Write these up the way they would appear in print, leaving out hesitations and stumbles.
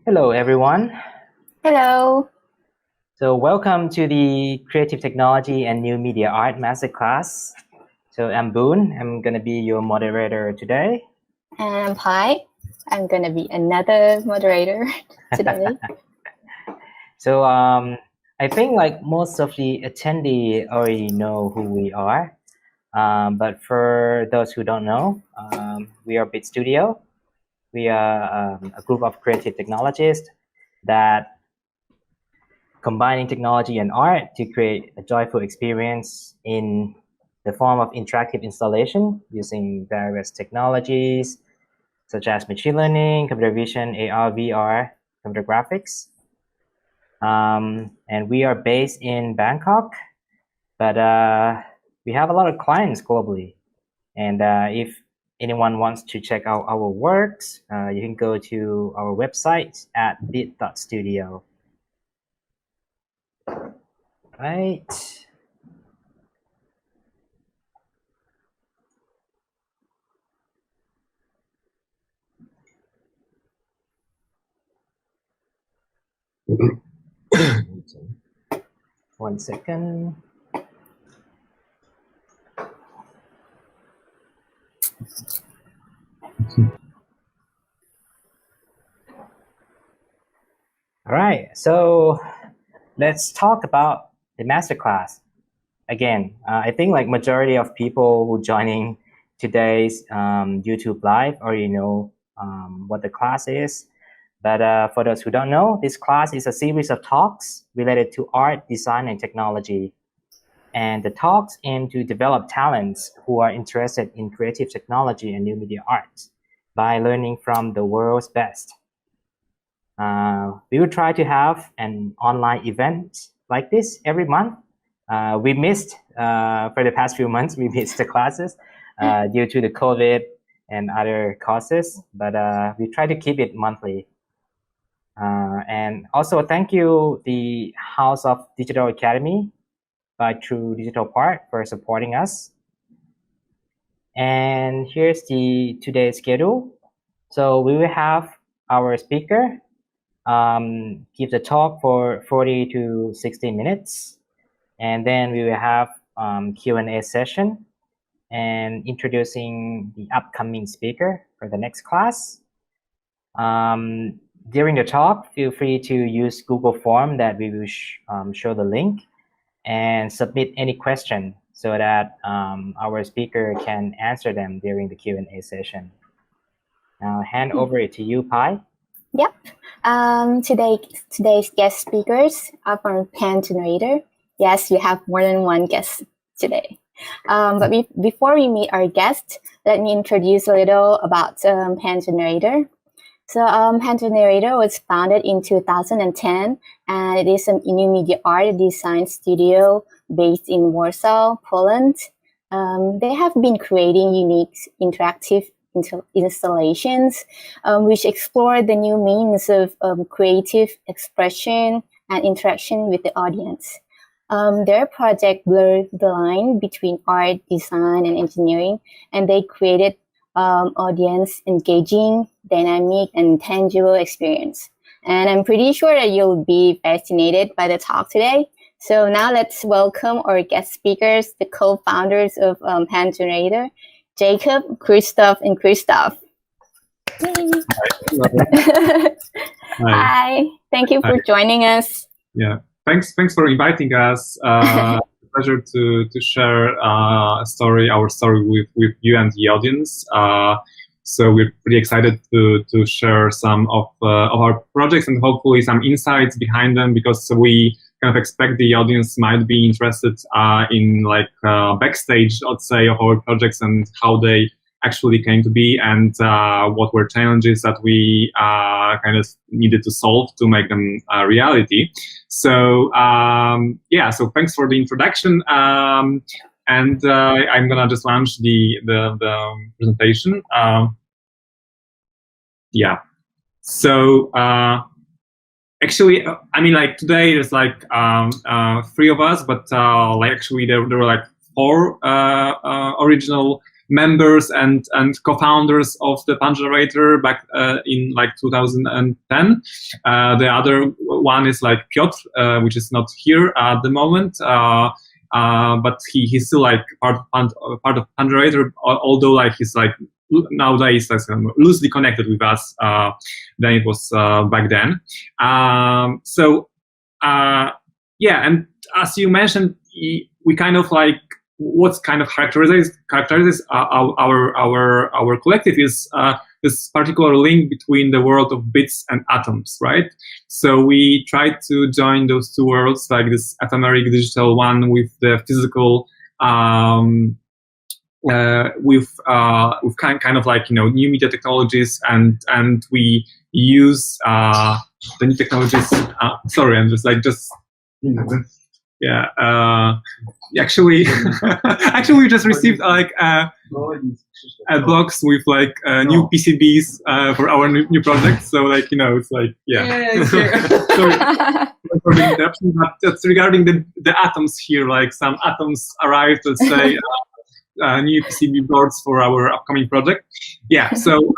Hello, everyone. Hello. So welcome to the Creative Technology and New Media Art Masterclass. So I'm Boone. I'm going to be your moderator today. And I'm Pai. I'm going to be another moderator today. So I think like most of the attendee already know who we are. But for those who don't know, we are bit.studio. We are a group of creative technologists that combining technology and art to create a joyful experience in the form of interactive installation using various technologies such as machine learning, computer vision, AR, VR, computer graphics. And we are based in Bangkok, but we have a lot of clients globally. And if anyone wants to check out our works, you can go to our website at bit.studio. Right. One second. All right, so let's talk about the masterclass. Again, I think like majority of people who joining today's YouTube live already know what the class is. But for those who don't know, this class is a series of talks related to art, design, and technology. And the talks aim to develop talents who are interested in creative technology and new media art by learning from the world's best. We will try to have an online event like this every month. We missed, for the past few months, we missed the classes due to the COVID and other causes, but we try to keep it monthly. And also thank you, the House of Digital Academy by True Digital Part for supporting us. And here's the today's schedule. So we will have our speaker give the talk for 40 to 60 minutes. And then we will have Q&A session and introducing the upcoming speaker for the next class. During the talk, feel free to use Google form that we will show the link and submit any question so that our speaker can answer them during the Q&A session. Now hand over it to you, Pai. Yep. Today's guest speakers are from panGenerator. Yes, we have more than one guest today. But before we meet our guest, let me introduce a little about panGenerator. So panGenerator was founded in 2010, and it is a new media art design studio based in Warsaw, Poland. They have been creating unique interactive installations which explore the new means of creative expression and interaction with the audience. Their project blurred the line between art, design, and engineering, and they created audience engaging, dynamic, and tangible experience. And I'm pretty sure that you'll be fascinated by the talk today. So now let's welcome our guest speakers, the co-founders of panGenerator, Jacob, Christoph, and Christoph. Hi. Thank you for joining us. Yeah, thanks for inviting us. Pleasure to share our story with you and the audience. So we're pretty excited to share some of our projects and hopefully some insights behind them, because we kind of expect the audience might be interested in like backstage, let's say, of our projects and how they actually came to be, and what were challenges that we kind of needed to solve to make them a reality. So yeah, so thanks for the introduction, and I'm gonna just launch the presentation. Yeah, so actually, I mean, like today there's like 3 of us, but like actually there were like 4 original members and co-founders of the panGenerator back in like 2010. The other one is like Piotr, which is not here at the moment, but he's still like part of panGenerator, although like he's like nowadays like loosely connected with us than it was back then. Yeah, and as you mentioned, we kind of like what's kind of characterizes our collective is this particular link between the world of bits and atoms, right? So we try to join those two worlds, like this ephemeric digital one with the physical, with kind of like, you know, new media technologies, and we use the new technologies. Sorry, I'm just yeah. Actually, we just received like a box with like new PCBs for our new project. So like, you know, it's like, yeah. Sorry for the interruption, but that's regarding the atoms here. Like some atoms arrived, let's say, new PCB boards for our upcoming project. Yeah. So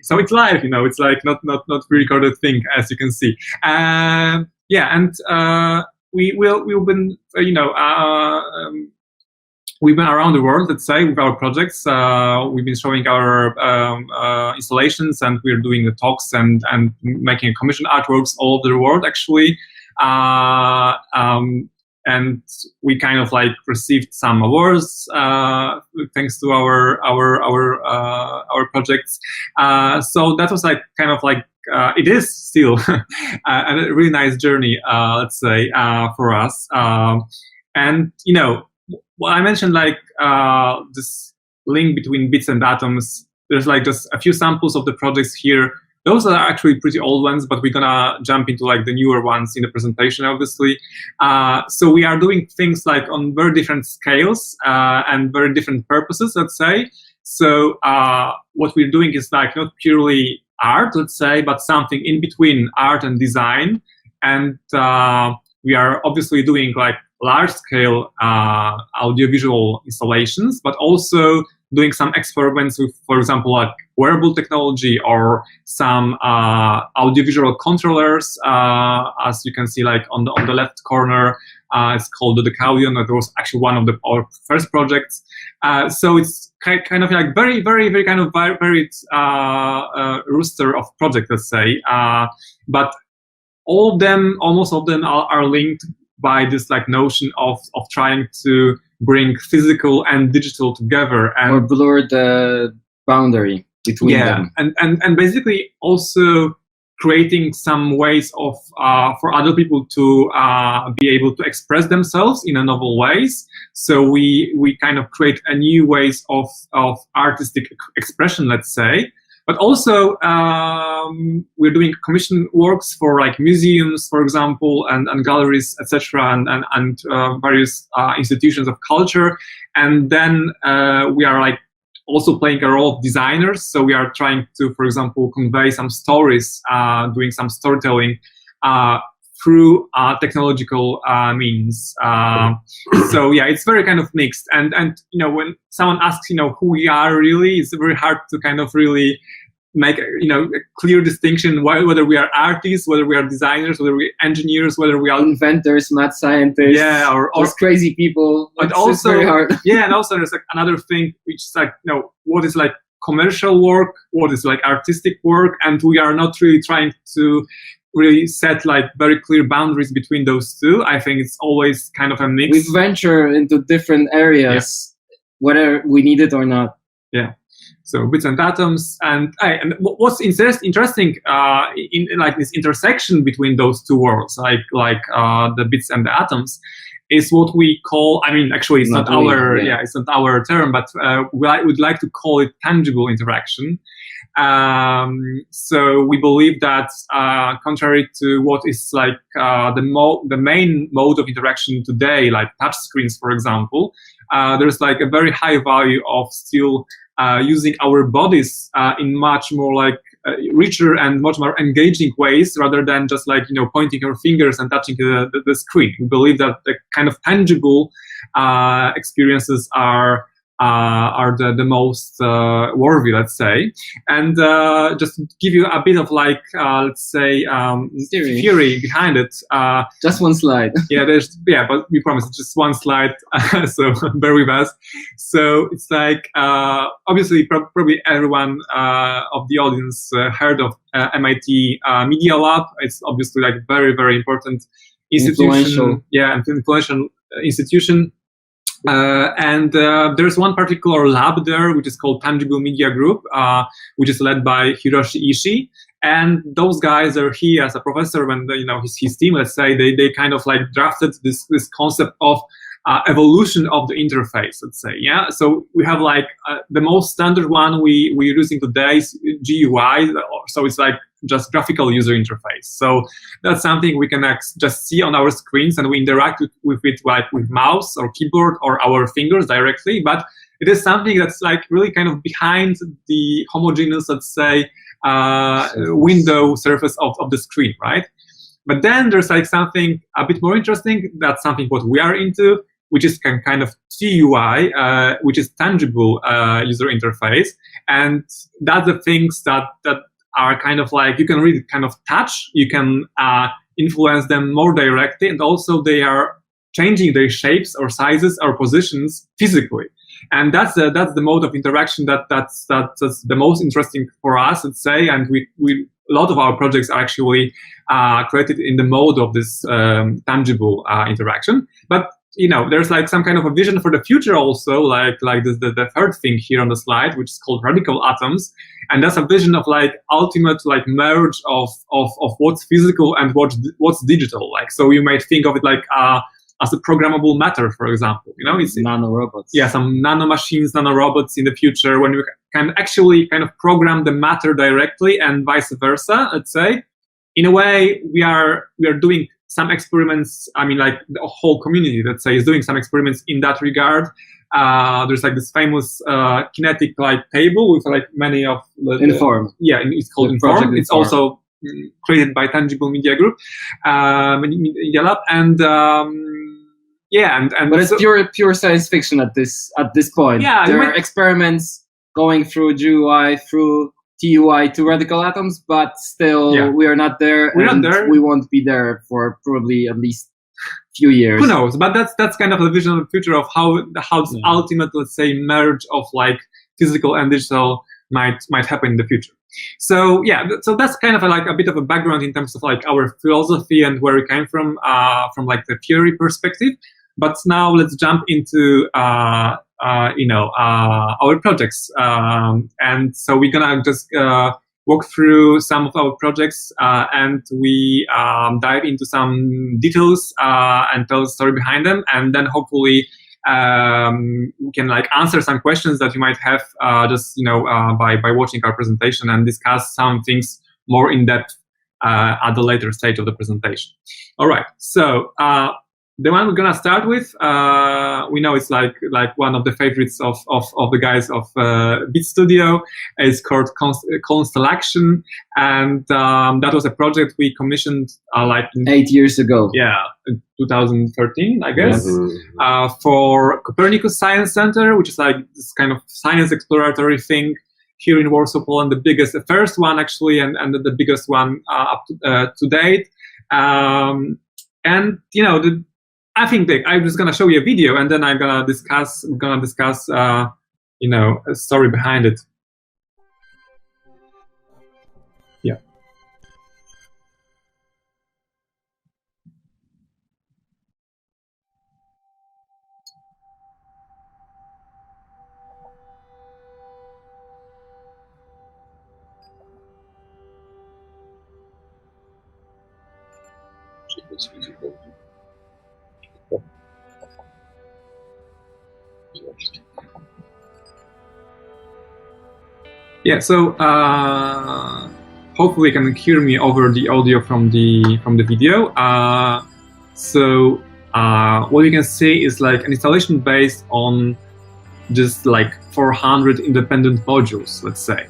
so it's live, you know. It's like not pre-recorded thing, as you can see. Yeah, and we've been, you know, we've been around the world, let's say, with our projects. We've been showing our installations, and we're doing the talks and making commission artworks all over the world, actually. And we kind of like received some awards thanks to our projects. So that was like kind of like it is still a really nice journey, let's say, for us. And you know, well, I mentioned like this link between bits and atoms. There's like just a few samples of the projects here. Those are actually pretty old ones, but we're gonna jump into like the newer ones in the presentation, obviously. So we are doing things like on very different scales and very different purposes, let's say. So what we're doing is like not purely art, let's say, but something in between art and design. And we are obviously doing like large-scale audiovisual installations, but also doing some experiments with, for example, like wearable technology or some audiovisual controllers, as you can see, like on the left corner. It's called the Decaudion. That was actually one of our first projects. So it's kind of like very kind of varied roster of projects, let's say. But all of them, almost all of them, are linked by this like notion of trying to bring physical and digital together, and or blur the boundary between them. And basically also creating some ways of for other people to be able to express themselves in a novel ways. So we kind of create a new ways of artistic expression, let's say. But also we're doing commission works for like museums, for example, and galleries, etc., and various institutions of culture. And then we are like also playing a role of designers. So we are trying to, for example, convey some stories, doing some storytelling through technological means. So yeah, it's very kind of mixed. And you know, when someone asks, you know, who we are really, it's very hard to kind of really make, you know, a clear distinction whether we are artists, whether we are designers, whether we are engineers, whether we are inventors, mad scientists, yeah, or crazy people. But also, very hard. Yeah, and also there's like another thing, which is like, you know, what is like commercial work, what is like artistic work, and we are not really trying to really set like very clear boundaries between those two. I think it's always kind of a mix. We venture into different areas, whether we need it or not. Yeah. So bits and atoms, and what's interesting in like this intersection between those two worlds, like the bits and the atoms, is what we call. I mean, actually, it's not our it's not our term, but we'd like to call it tangible interaction. So we believe that contrary to what is like the main mode of interaction today, like touch screens, for example, there's like a very high value of still using our bodies in much more like richer and much more engaging ways, rather than just like, you know, pointing your fingers and touching the screen. We believe that the kind of tangible experiences are are the most worthy, let's say. And just to give you a bit of like, let's say, theory behind it. Just one slide. But we promise it's just one slide, so bear with us. So it's like, obviously, probably everyone of the audience heard of MIT Media Lab. It's obviously like very, very important institution. Influential institution. And there's one particular lab there, which is called Tangible Media Group, which is led by Hiroshi Ishii. And those guys are here as a professor, and his team, let's say, they kind of like drafted this concept of evolution of the interface, let's say. Yeah. So we have like the most standard one we're using today is GUI. So it's like just graphical user interface. So that's something we can just see on our screens, and we interact with it like with mouse or keyboard or our fingers directly. But it is something that's like really kind of behind the homogeneous, let's say, window surface of the screen, right? But then there's like something a bit more interesting. That's something what we are into, which is kind of TUI, which is tangible user interface. And that's the things that are kind of like, you can really kind of touch, you can influence them more directly, and also they are changing their shapes or sizes or positions physically. And that's the mode of interaction that's the most interesting for us, let's say. And we a lot of our projects are actually created in the mode of this tangible interaction. But there's like some kind of a vision for the future also, like the third thing here on the slide, which is called radical atoms. And that's a vision of like ultimate like merge of what's physical and what's digital. Like, so you might think of it like as a programmable matter, for example. It's nanorobots. Yeah, some nanomachines, nanorobots in the future, when we can actually kind of program the matter directly and vice versa, let's say. In a way, we are doing some experiments. I mean, like the whole community, let's say, is doing some experiments in that regard. There's like this famous kinetic like table with like many of the Inform. It's called Inform. It's also created by Tangible Media Group, Media Lab, and but it's pure science fiction at this point. Yeah, there are experiments going through GUI, through TUI to radical atoms, but still we are not there. We're not there. We won't be there for probably at least few years. Who knows? But that's kind of the vision of the future of how this ultimate, let's say, merge of like physical and digital might happen in the future. So so that's kind of like a bit of a background in terms of like our philosophy and where we came from like the theory perspective. But now let's jump into our projects, and so we're gonna just walk through some of our projects, and we dive into some details and tell the story behind them, and then hopefully we can like answer some questions that you might have by watching our presentation, and discuss some things more in depth at the later stage of the presentation. All right, so the one we're gonna start with, we know it's like one of the favorites of the guys of bit.studio. It's called Constellation, and that was a project we commissioned like 8 years ago. Yeah, 2013, I guess, for Copernicus Science Center, which is like this kind of science exploratory thing here in Warsaw, Poland, the first one actually, and the biggest one up to date. And I think I'm just gonna show you a video, and then I'm gonna discuss a story behind it. Yeah. Yeah, so hopefully you can hear me over the audio from the video. So what you can see is like an installation based on just like 400 independent modules, let's say.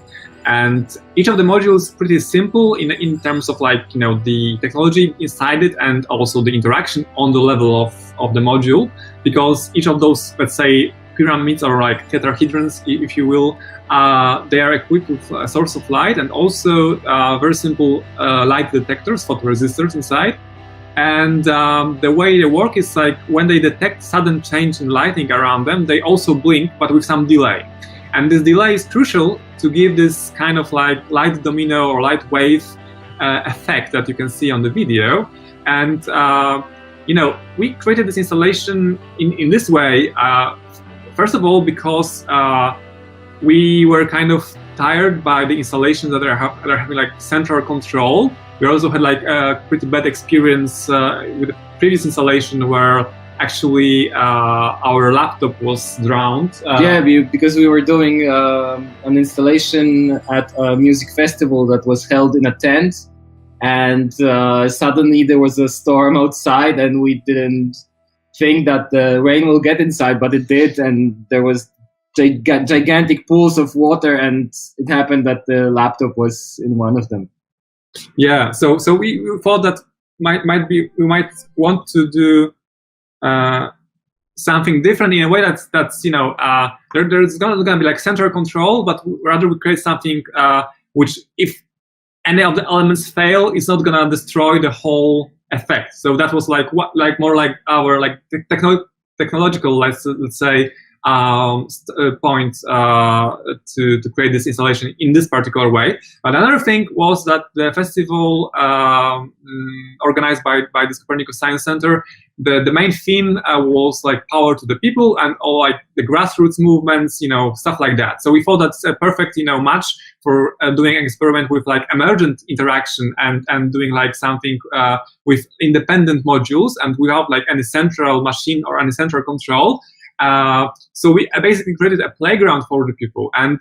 And each of the modules is pretty simple in terms of like, the technology inside it, and also the interaction on the level of the module, because each of those, let's say, pyramids or like tetrahedrons, if you will. They are equipped with a source of light and also very simple light detectors, photoresistors inside. And the way they work is like when they detect sudden change in lighting around them, they also blink, but with some delay. And this delay is crucial to give this kind of like light domino or light wave effect that you can see on the video. And we created this installation in this way. First of all, because we were kind of tired by the installations that are having like central control. We also had like a pretty bad experience with the previous installation where actually our laptop was drowned. Because we were doing an installation at a music festival that was held in a tent, and suddenly there was a storm outside, and we didn't think that the rain will get inside, but it did, and there was gigantic pools of water, and it happened that the laptop was in one of them. Yeah, so we thought that we might want to do something different in a way that's there's gonna be like central control, but rather we create something which, if any of the elements fail, it's not gonna destroy the whole effect. So that was more like our technological, let's say, point to create this installation in this particular way. But another thing was that the festival organized by this Copernicus Science Center, the main theme was like power to the people and all like the grassroots movements, stuff like that. So we thought that's a perfect match for doing an experiment with like emergent interaction and doing like something with independent modules and without like any central machine or any central control. So we basically created a playground for the people. And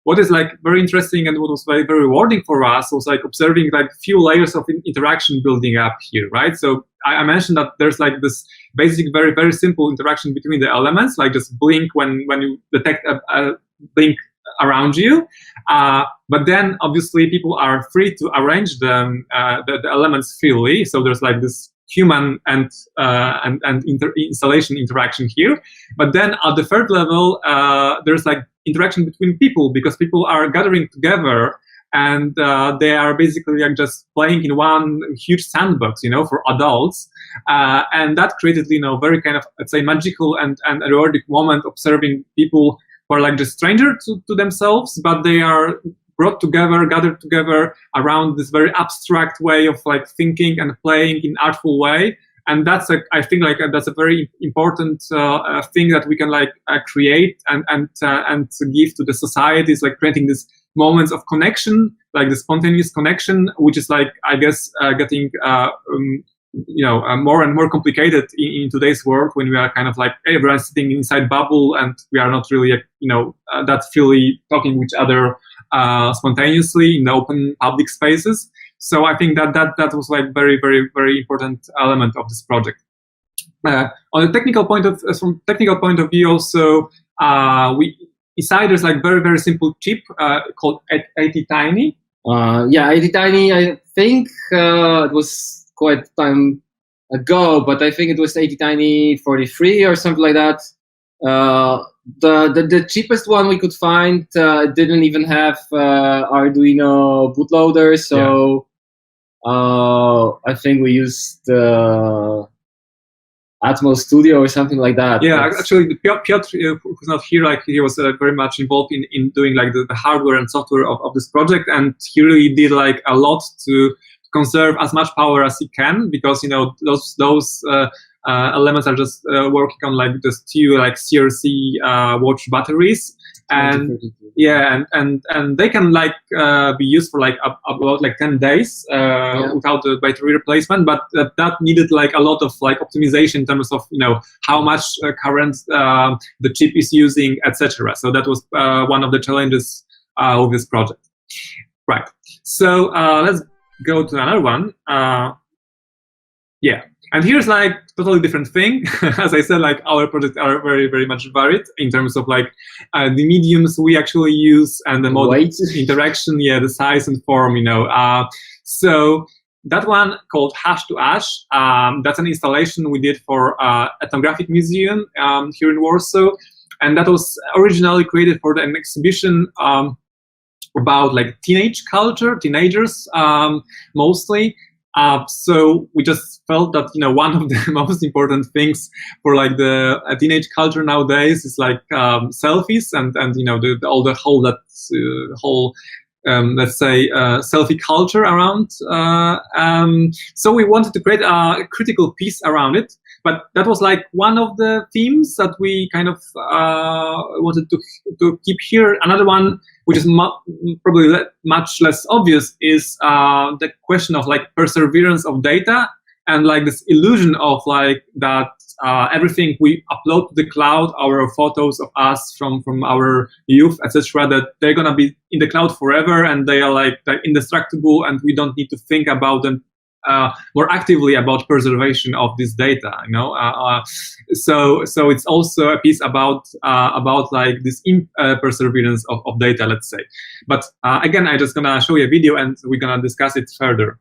what is like very interesting and what was very, very rewarding for us was like observing like few layers of interaction building up here, right? So I mentioned that there's like this basic, very, very simple interaction between the elements, like just blink when you detect a blink around you. But then obviously people are free to arrange them, the elements freely. So there's like this human and installation interaction here. But then at the third level, there's like interaction between people, because people are gathering together and they are basically like just playing in one huge sandbox, for adults. And that created, very kind of, let's say, magical and rewarding moment observing people who are like just strangers to themselves, but they are gathered together around this very abstract way of like thinking and playing in artful way. And that's I think that's a very important thing that we can create and give to the society, is like creating these moments of connection, like the spontaneous connection, which is like, I guess, getting more and more complicated in today's world, when we are kind of like everyone's sitting inside bubble and we are not really that freely talking with each other spontaneously in open public spaces. So I think that was like very, very, very important element of this project. On a technical point of view, also we decided there's like very, very simple chip called ATtiny. ATtiny. I think it was quite time ago, but I think it was ATtiny 43 or something like that. The cheapest one we could find didn't even have Arduino bootloader, so I think we used Atmos Studio or something like that. Yeah, actually, Piotr, who's not here, like he was very much involved in doing like the hardware and software of this project, and he really did like a lot to conserve as much power as he can, because those elements are just working on like just two like CRC watch batteries, and and they can like be used for like about like 10 days without the battery replacement, but that needed like a lot of like optimization in terms of how much current the chip is using, etc. So that was one of the challenges of this project. Right. So let's go to another one. And here's like totally different thing. As I said, like our projects are very, very much varied in terms of like the mediums we actually use and the mode of interaction, the size and form, So that one called Hash to Ash, that's an installation we did for Ethnographic Museum here in Warsaw. and that was originally created for an exhibition about like teenage culture, teenagers mostly. So we just felt that, you know, one of the most important things for like the teenage culture nowadays is like selfies and you know the whole let's say selfie culture around. So we wanted to create a critical piece around it. But that was like one of the themes that we kind of wanted to keep here. Another one, which is probably much less obvious, is the question of like perseverance of data and like this illusion of like that everything we upload to the cloud, our photos of us from our youth, etc., that they're gonna be in the cloud forever and they are like they're indestructible and we don't need to think about them more actively about preservation of this data, you know. So it's also a piece about like this perseverance of data, let's say. But again, I'm just gonna show you a video and we're gonna discuss it further.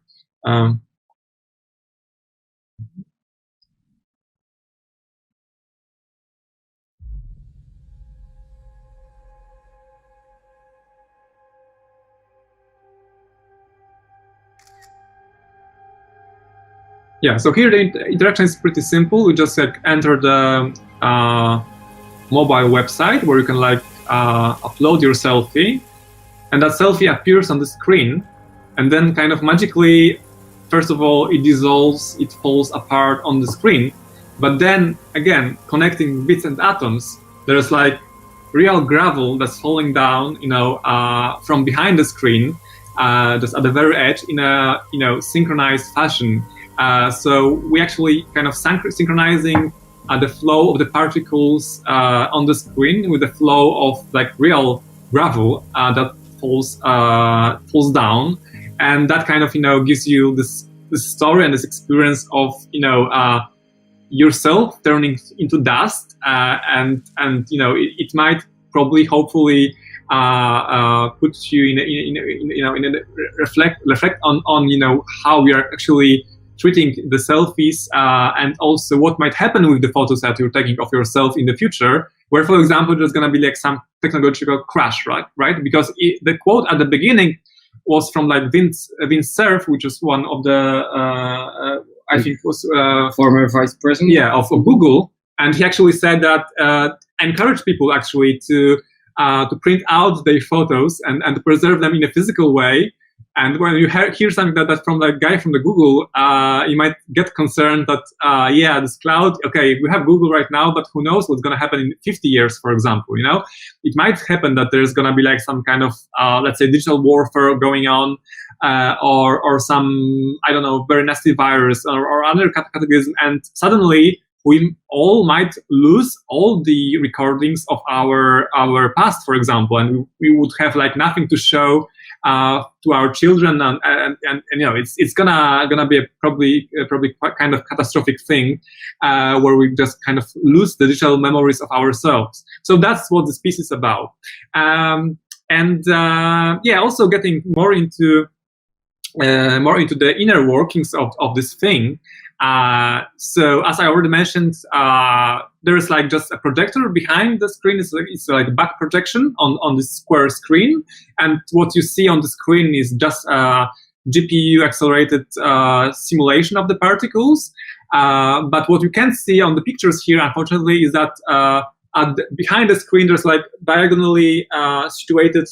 Yeah, so here the interaction is pretty simple. We just like enter the mobile website where you can like upload your selfie, and that selfie appears on the screen, and then kind of magically, first of all, it dissolves, it falls apart on the screen, but then again, connecting bits and atoms, there's like real gravel that's falling down, you know, from behind the screen, just at the very edge in a, you know, synchronized fashion. So we actually kind of synchronizing the flow of the particles on the screen with the flow of like real gravel that falls down, and that kind of, you know, gives you this story and this experience of, you know, yourself turning into dust, and you know it might probably hopefully put you in a reflect on you know how we are actually treating the selfies, and also what might happen with the photos that you're taking of yourself in the future, where, for example, there's going to be like some technological crash, right? Because the quote at the beginning was from like Vince Cerf, which was one of the, I think was former vice president, yeah, of Google, and he actually said that encouraged people actually to print out their photos and to preserve them in a physical way. And when you hear something that from the guy from the Google, you might get concerned that, yeah, this cloud, okay, we have Google right now, but who knows what's going to happen in 50 years, for example, you know? It might happen that there's going to be like some kind of, let's say, digital warfare going on, or some, I don't know, very nasty virus or other cataclysm, and suddenly we all might lose all the recordings of our past, for example, and we would have like nothing to show to our children, and you know it's gonna be a probably quite kind of catastrophic thing, where we just kind of lose the digital memories of ourselves. So that's what this piece is about, and yeah, also getting more into the inner workings of this thing. So as I already mentioned, there is like just a projector behind the screen. It's like a back projection on this square screen, and what you see on the screen is just a GPU accelerated simulation of the particles. But what you can see on the pictures here, unfortunately, is that behind the screen there's like diagonally situated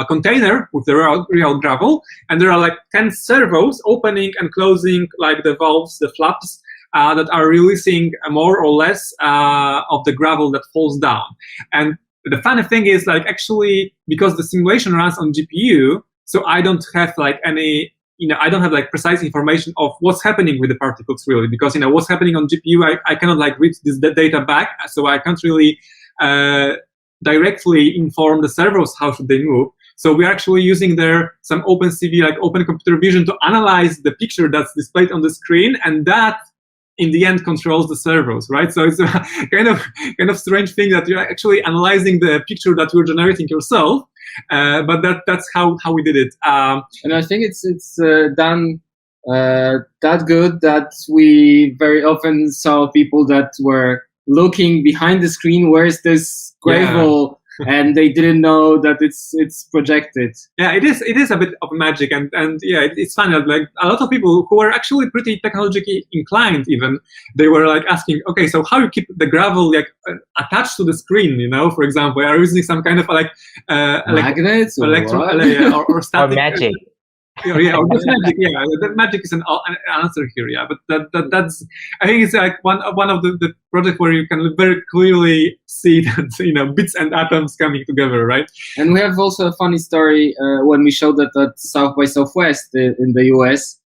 container with the real gravel, and there are like 10 servos opening and closing like the valves, the flaps, that are releasing more or less of the gravel that falls down. And the funny thing is, like, actually, because the simulation runs on GPU, so I don't have like any, I don't have like precise information of what's happening with the particles really, because what's happening on GPU, I cannot like read this data back, so I can't really directly inform the servers how should they move. So we're actually using there some OpenCV, like Open Computer Vision, to analyze the picture that's displayed on the screen, and that in the end controls the servos, right? So it's a kind of strange thing that you're actually analyzing the picture that you're generating yourself, but that's how we did it. And I think it's done that good that we very often saw people that were looking behind the screen, where's this gravel? And they didn't know that it's projected. Yeah, it is a bit of magic, and yeah, it's funny that like a lot of people who were actually pretty technologically inclined, even they were like asking, okay, so how you keep the gravel like attached to the screen? You know, for example, are you using some kind of like magnets or or static or magic? Yeah, or just magic. Yeah, the magic is an answer here. Yeah, but that's I think it's like one of the projects where you can very clearly see that bits and atoms coming together, right? And we have also a funny story when we showed that at South by Southwest in the US,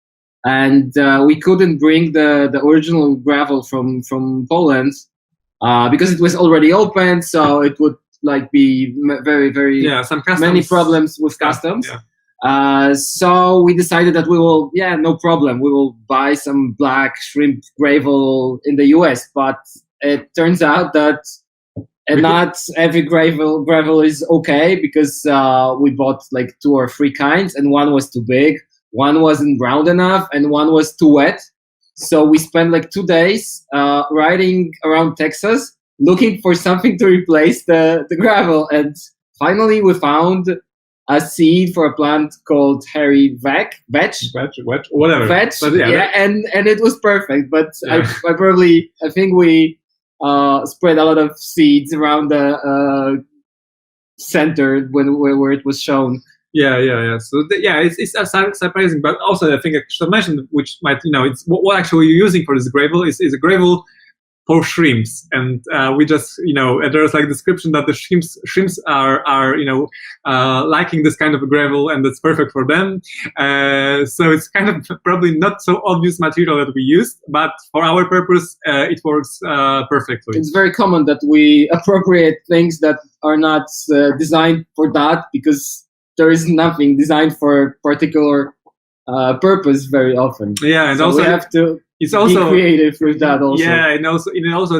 and we couldn't bring the original gravel from Poland because it was already opened, so it would like be very some customs, many problems with customs. Yeah. So we decided that we will, no problem. We will buy some black shrimp gravel in the US, but it turns out that not every gravel is okay, because we bought like 2 or 3 kinds, and one was too big, one wasn't round enough, and one was too wet. So we spent like 2 days riding around Texas looking for something to replace the gravel, and finally we found a seed for a plant called hairy vetch, whatever. Vetch, but and it was perfect. But yeah. I think we spread a lot of seeds around the center where it was shown. Yeah. So it's surprising, but also I think I should mention, which might it's what actually you're using for this gravel is a gravel for shrimps, and we just there's like description that the shrimps are liking this kind of gravel, and that's perfect for them. So it's kind of probably not so obvious material that we used, but for our purpose it works perfectly. It's very common that we appropriate things that are not designed for that, because there is nothing designed for a particular purpose very often. Yeah, and so also we have to it's also be creative with that also. Yeah, and also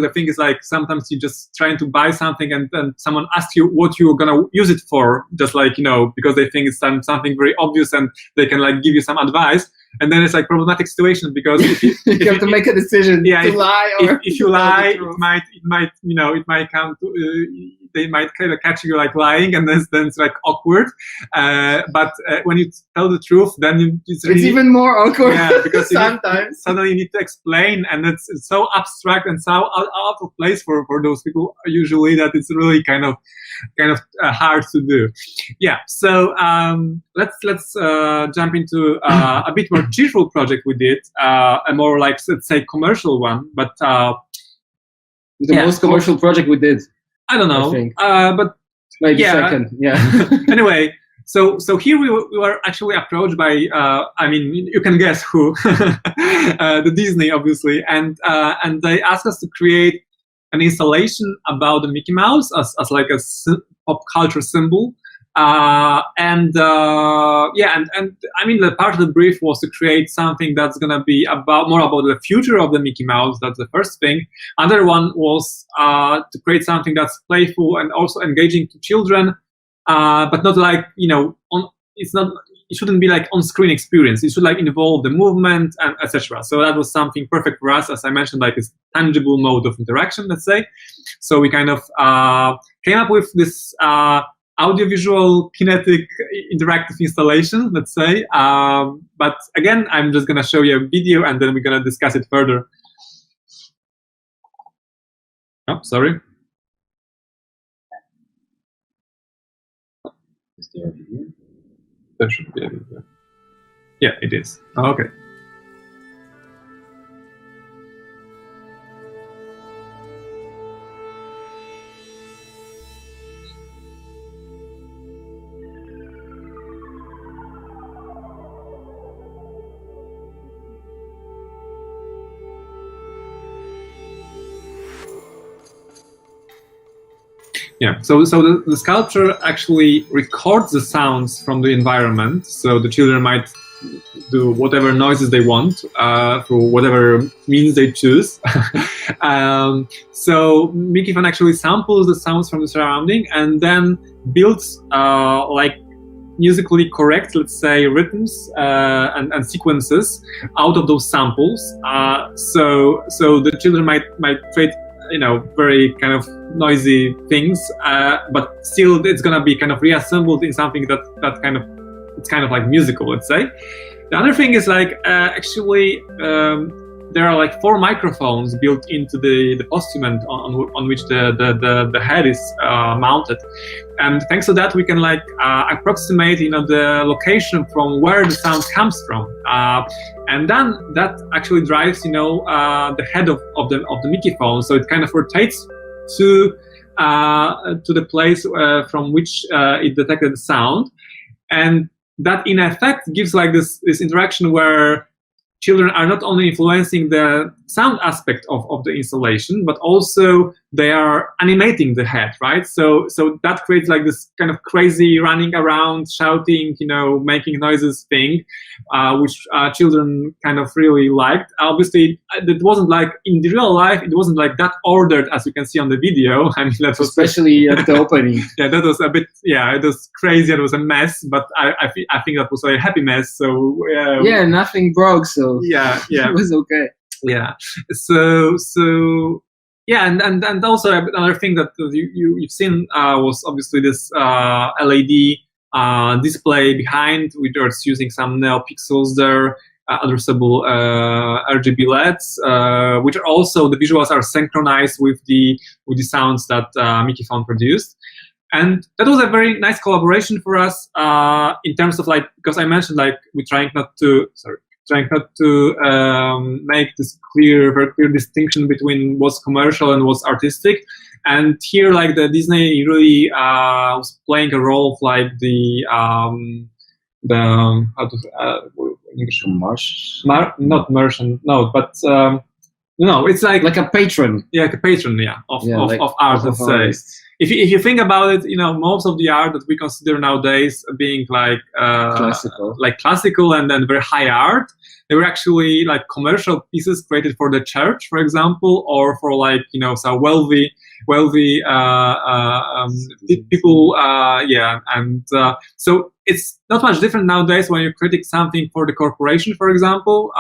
the thing is like sometimes you just trying to buy something and someone asks you what you're gonna use it for, just like because they think it's something very obvious and they can like give you some advice, and then it's like problematic situation, because if you have to make a decision to lie, or if you lie, it might come to they might kind of catch you like lying, and then it's like awkward. But when you tell the truth, then it's even more awkward. Yeah, because sometimes suddenly you need to explain, and it's so abstract and so out of place for those people usually, that it's really kind of hard to do. Yeah. So let's jump into a bit more cheerful project we did, a more like, let's say, commercial one, but the most commercial project we did. I don't know, but maybe second. Yeah. Anyway, so here we were actually approached by, you can guess who, the Disney, obviously, and they asked us to create an installation about the Mickey Mouse as like a pop culture symbol. And the part of the brief was to create something that's gonna be more about the future of the Mickey Mouse. That's the first thing. Other one was to create something that's playful and also engaging to children, but not like it shouldn't be like on-screen experience. It should like involve the movement and etc. So that was something perfect for us, as I mentioned, like a tangible mode of interaction, let's say. So we kind of came up with this audiovisual kinetic interactive installation, let's say. But again, I'm just gonna show you a video and then we're gonna discuss it further. Oh, sorry. Is there a video? There should be a video. Yeah, it is. Oh, okay. Yeah, so the sculpture actually records the sounds from the environment, so the children might do whatever noises they want through whatever means they choose. So Mickey Fan actually samples the sounds from the surrounding and then builds like musically correct, let's say, rhythms and sequences out of those samples. So the children might create very kind of noisy things, but still it's gonna be kind of reassembled in something that kind of, it's kind of like musical, let's say. The other thing is like actually there are like 4 microphones built into the postament on which the head is mounted, and thanks to that we can like approximate the location from where the sound comes from, and then that actually drives the head of the Mickey phone, so it kind of rotates to the place from which it detected the sound, and that in effect gives like this interaction where children are not only influencing the sound aspect of the installation, but also they are animating the head, right? So that creates like this kind of crazy running around, shouting, making noises thing, which children kind of really liked. Obviously, it wasn't like in the real life, it wasn't like that ordered as you can see on the video. I mean, that was especially at the opening. Yeah, that was a bit, it was crazy. It was a mess, but I think that was a happy mess. So yeah, nothing broke. So yeah, it was okay. Yeah. So yeah, and also another thing that you've seen was obviously this LED display behind, which is using some NeoPixels there, addressable RGB LEDs, which are also, the visuals are synchronized with the sounds that Mickey Phone produced. And that was a very nice collaboration for us in terms of like, because I mentioned like we're trying not to make this very clear distinction between what's commercial and what's artistic. And here, like the Disney really was playing a role of like the not merchant, no, but it's like a patron. Yeah, like a patron, of art, let's say. If you think about it, most of the art that we consider nowadays being like classical and then very high art, they were actually like commercial pieces created for the church, for example, or for like some wealthy people, and so it's not much different nowadays when you're creating something for the corporation, for example.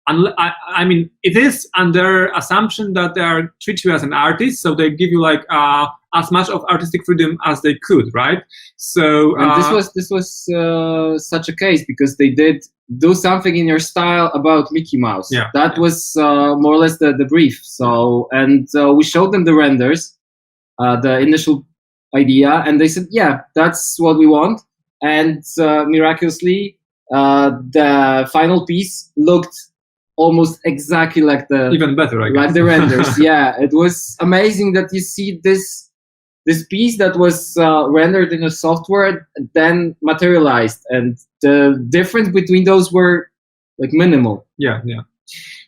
I mean, it is under assumption that they treat you as an artist, so they give you like as much of artistic freedom as they could, right? So and this was such a case because they did do something in your style about Mickey Mouse. Yeah, that was more or less the brief. So we showed them the renders, the initial idea, and they said, yeah, that's what we want. And miraculously, the final piece looked almost exactly like the even better, I guess. Like the renders. Yeah, it was amazing that you see this piece that was rendered in a software then materialized, and the difference between those were like minimal. Yeah,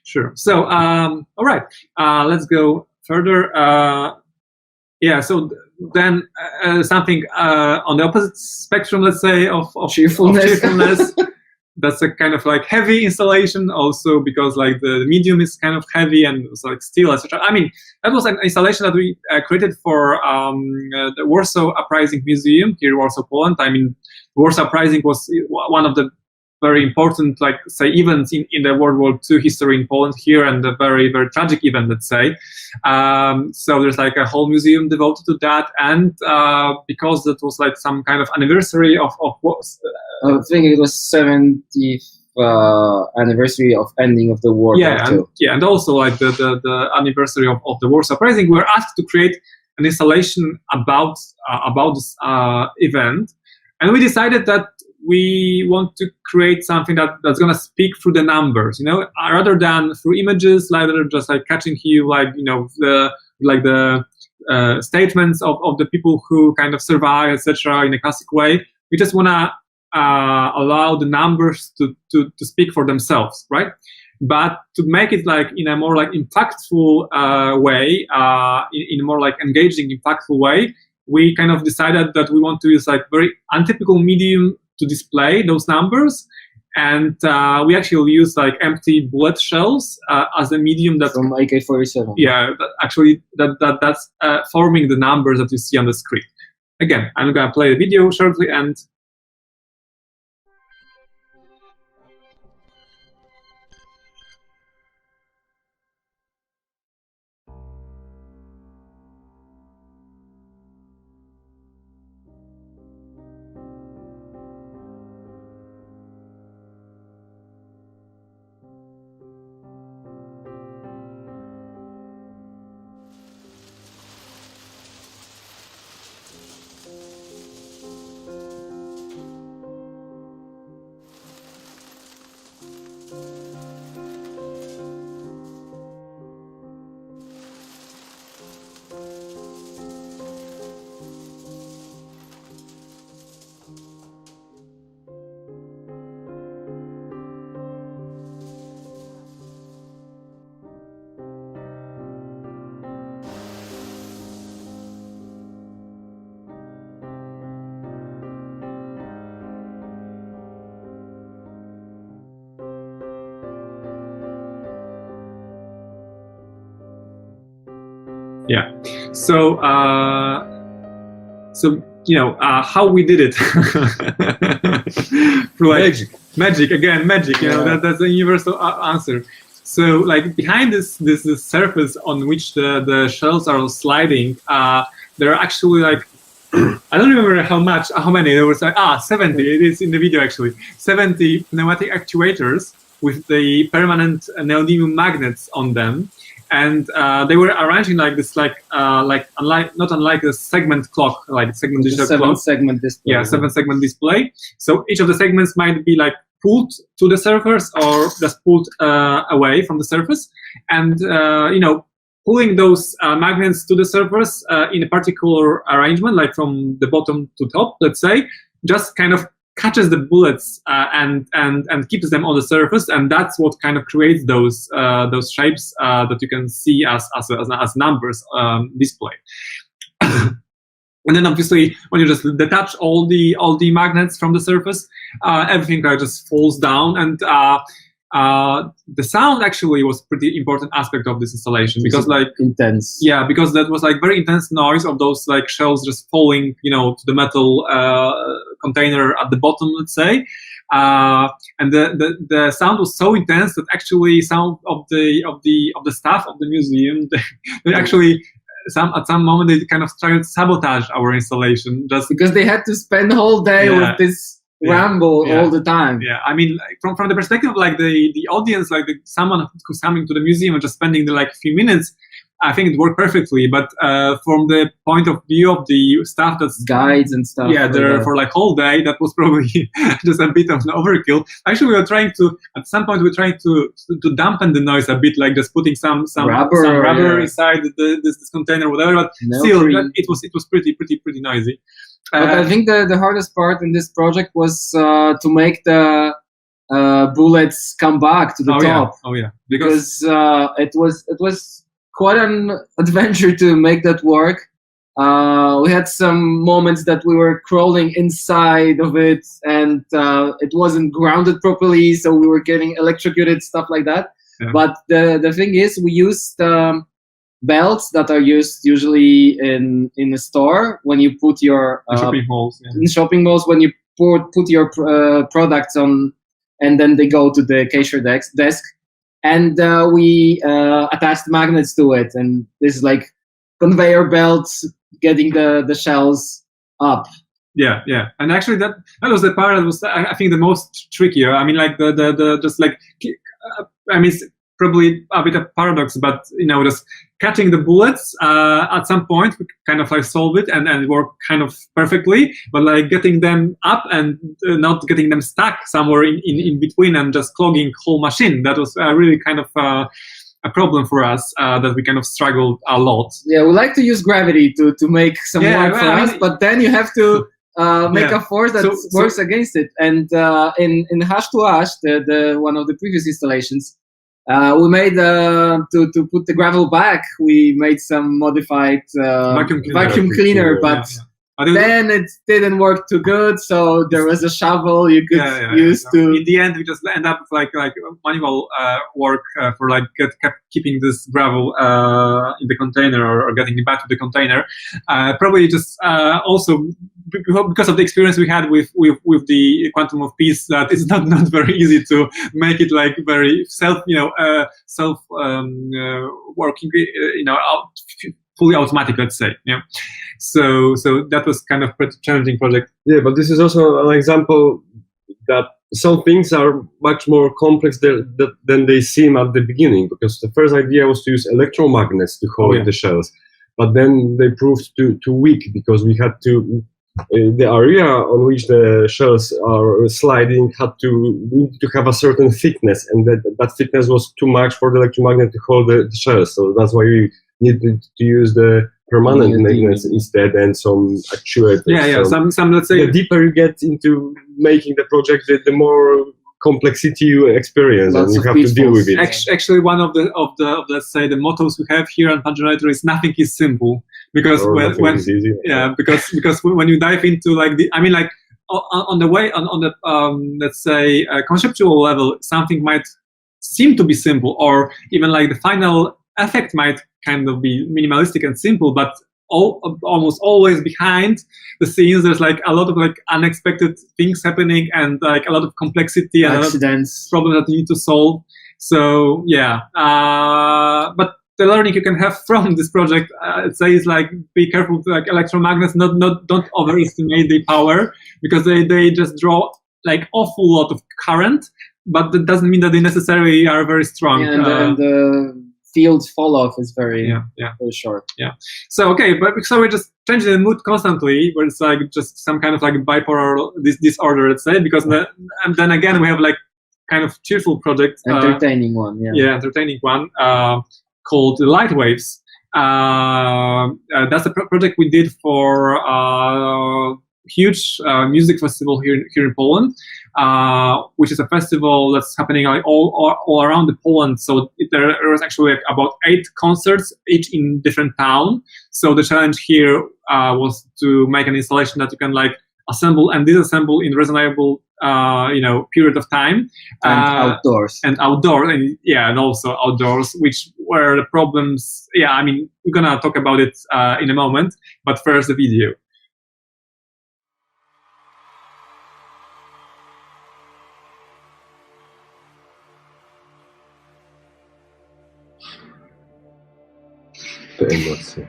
sure. So all right, let's go further. So then something on the opposite spectrum, let's say, of cheerfulness. That's a kind of like heavy installation also, because like the medium is kind of heavy and it's like steel, etc. I mean, that was an installation that we created for the Warsaw Uprising Museum here in Warsaw, Poland. I mean, Warsaw Uprising was one of the very important, like, say, events in the World War II history in Poland here, and a very, very tragic event, let's say. So there's like a whole museum devoted to that, and because that was like some kind of anniversary of what? I think it was 70th anniversary of ending of the war. And also like the anniversary of the Warsaw Uprising, we were asked to create an installation about this event, and we decided that we want to create something that's going to speak through the numbers, rather than through images, rather just like catching you like the statements of the people who kind of survive, etc. in a classic way. We just want to allow the numbers to speak for themselves, right? But to make it like in a more like impactful way, in a more like engaging, impactful way, we kind of decided that we want to use like very untypical medium to display those numbers, and we actually use like empty bullet shells as a medium that from AK-47. Yeah, that's forming the numbers that you see on the screen. Again, I'm gonna play the video shortly, and Yeah. So how we did it. Magic again, magic. You know, that's a universal answer. So like behind this surface on which the shells are sliding, there are actually like I don't remember how many. There was like 70. It is in the video actually. 70 pneumatic actuators with the permanent neodymium magnets on them. And they were arranging like this, not unlike a segment clock, like segment digital clock. 7-segment display. Yeah, 7-segment display. So each of the segments might be like pulled to the surface or just pulled away from the surface, and pulling those magnets to the surface in a particular arrangement, like from the bottom to top, let's say, just kind of catches the bullets and keeps them on the surface, and that's what kind of creates those shapes that you can see as numbers display. And then obviously, when you just detach all the magnets from the surface, everything kind of just falls down, and the sound actually was pretty important aspect of this installation, because like intense. Yeah, because that was like very intense noise of those like shells just falling, to the metal container at the bottom, let's say, and the sound was so intense that actually some of the staff of the museum they actually at some moment they kind of tried to sabotage our installation, just because they had to spend the whole day with this ramble all the time. Yeah, I mean, like, from the perspective of like the audience, like someone who's coming to the museum and just spending the like few minutes, I think it worked perfectly. But from the point of view of the staff, that's guides and stuff. Yeah, there for like whole day, that was probably just a bit of an overkill. Actually, we were trying to dampen the noise a bit, like just putting some rubber inside this container, whatever. But still, it was pretty noisy. But I think the hardest part in this project was to make the bullets come back to the top. Oh yeah, because it was quite an adventure to make that work. We had some moments that we were crawling inside of it, and it wasn't grounded properly, so we were getting electrocuted, stuff like that. Yeah. But the thing is, we used belts that are used usually in a store when you put your shopping malls. In shopping malls, when you put your products on, and then they go to the cashier desk. And we attached magnets to it, and this is like conveyor belts getting the shells up. Yeah, and actually that was the part that was I think the most trickier. I mean, like the just like I mean, it's probably a bit of paradox, but just catching the bullets at some point we kind of like solve it and work kind of perfectly, but like getting them up and not getting them stuck somewhere in between and just clogging whole machine, that was really kind of a problem for us that we kind of struggled a lot. Yeah, we like to use gravity to make some work for us, but then you have to make a force that works against it. And in Hash to Hash, the one of the previous installations, we made to put the gravel back. We made some modified vacuum cleaner, but then it didn't work too good. So there was a shovel you could use to. In the end, we just end up with like manual work for like keeping this gravel in the container or getting it back to the container. Probably just also because of the experience we had with the Quantum of Peace, that it's not very easy to make it like very working, fully automatic, let's say. Yeah. So that was kind of pretty challenging project. Yeah, but this is also an example that some things are much more complex than they seem at the beginning, because the first idea was to use electromagnets to hold the shells, but then they proved too weak, because we had to the area on which the shells are sliding had to have a certain thickness, and that thickness was too much for the electromagnet to hold the shells. So that's why we needed to use the permanent magnets instead, and some actuators. Yeah. So some let's say the deeper you get into making the project, the more complexity you experience, and you have to deal with it. Actually, one of the let's say the mottos we have here on panGenerator is nothing is simple, because because when you dive into like on the let's say conceptual level, something might seem to be simple, or even like the final effect might kind of be minimalistic and simple, but almost always behind the scenes there's like a lot of like unexpected things happening and like a lot of complexity and accidents, problems that you need to solve. So yeah, but the learning you can have from this project, it says like be careful with like electromagnets, don't overestimate the power, because they just draw like awful lot of current, but that doesn't mean that they necessarily are very strong. and the field fall off is very very short. Yeah. So okay, but so we're just changing the mood constantly, where it's like just some kind of like bipolar disorder, let's say, because and then again we have like kind of cheerful project, entertaining one. Yeah, entertaining one called the Light Waves. That's a project we did for huge music festival here in Poland, which is a festival that's happening like all around the Poland. So there was actually like about 8 concerts, each in different town. So the challenge here was to make an installation that you can like assemble and disassemble in reasonable period of time, and outdoors, and also outdoors, which were the problems. Yeah, I mean, we're gonna talk about it in a moment, but first the video. Te emocje.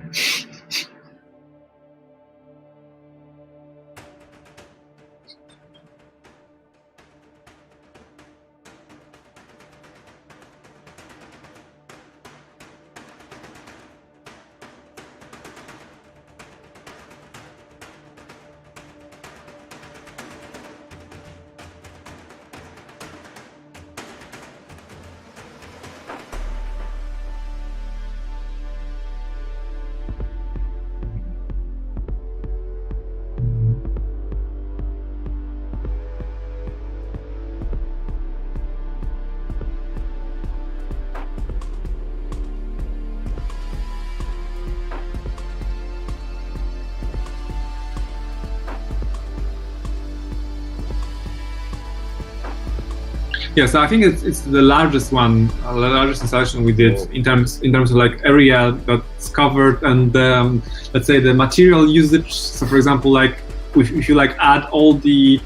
Yes, I think it's the largest one, the largest installation we did in terms of like area that's covered and let's say the material usage. So for example, like if you like add all the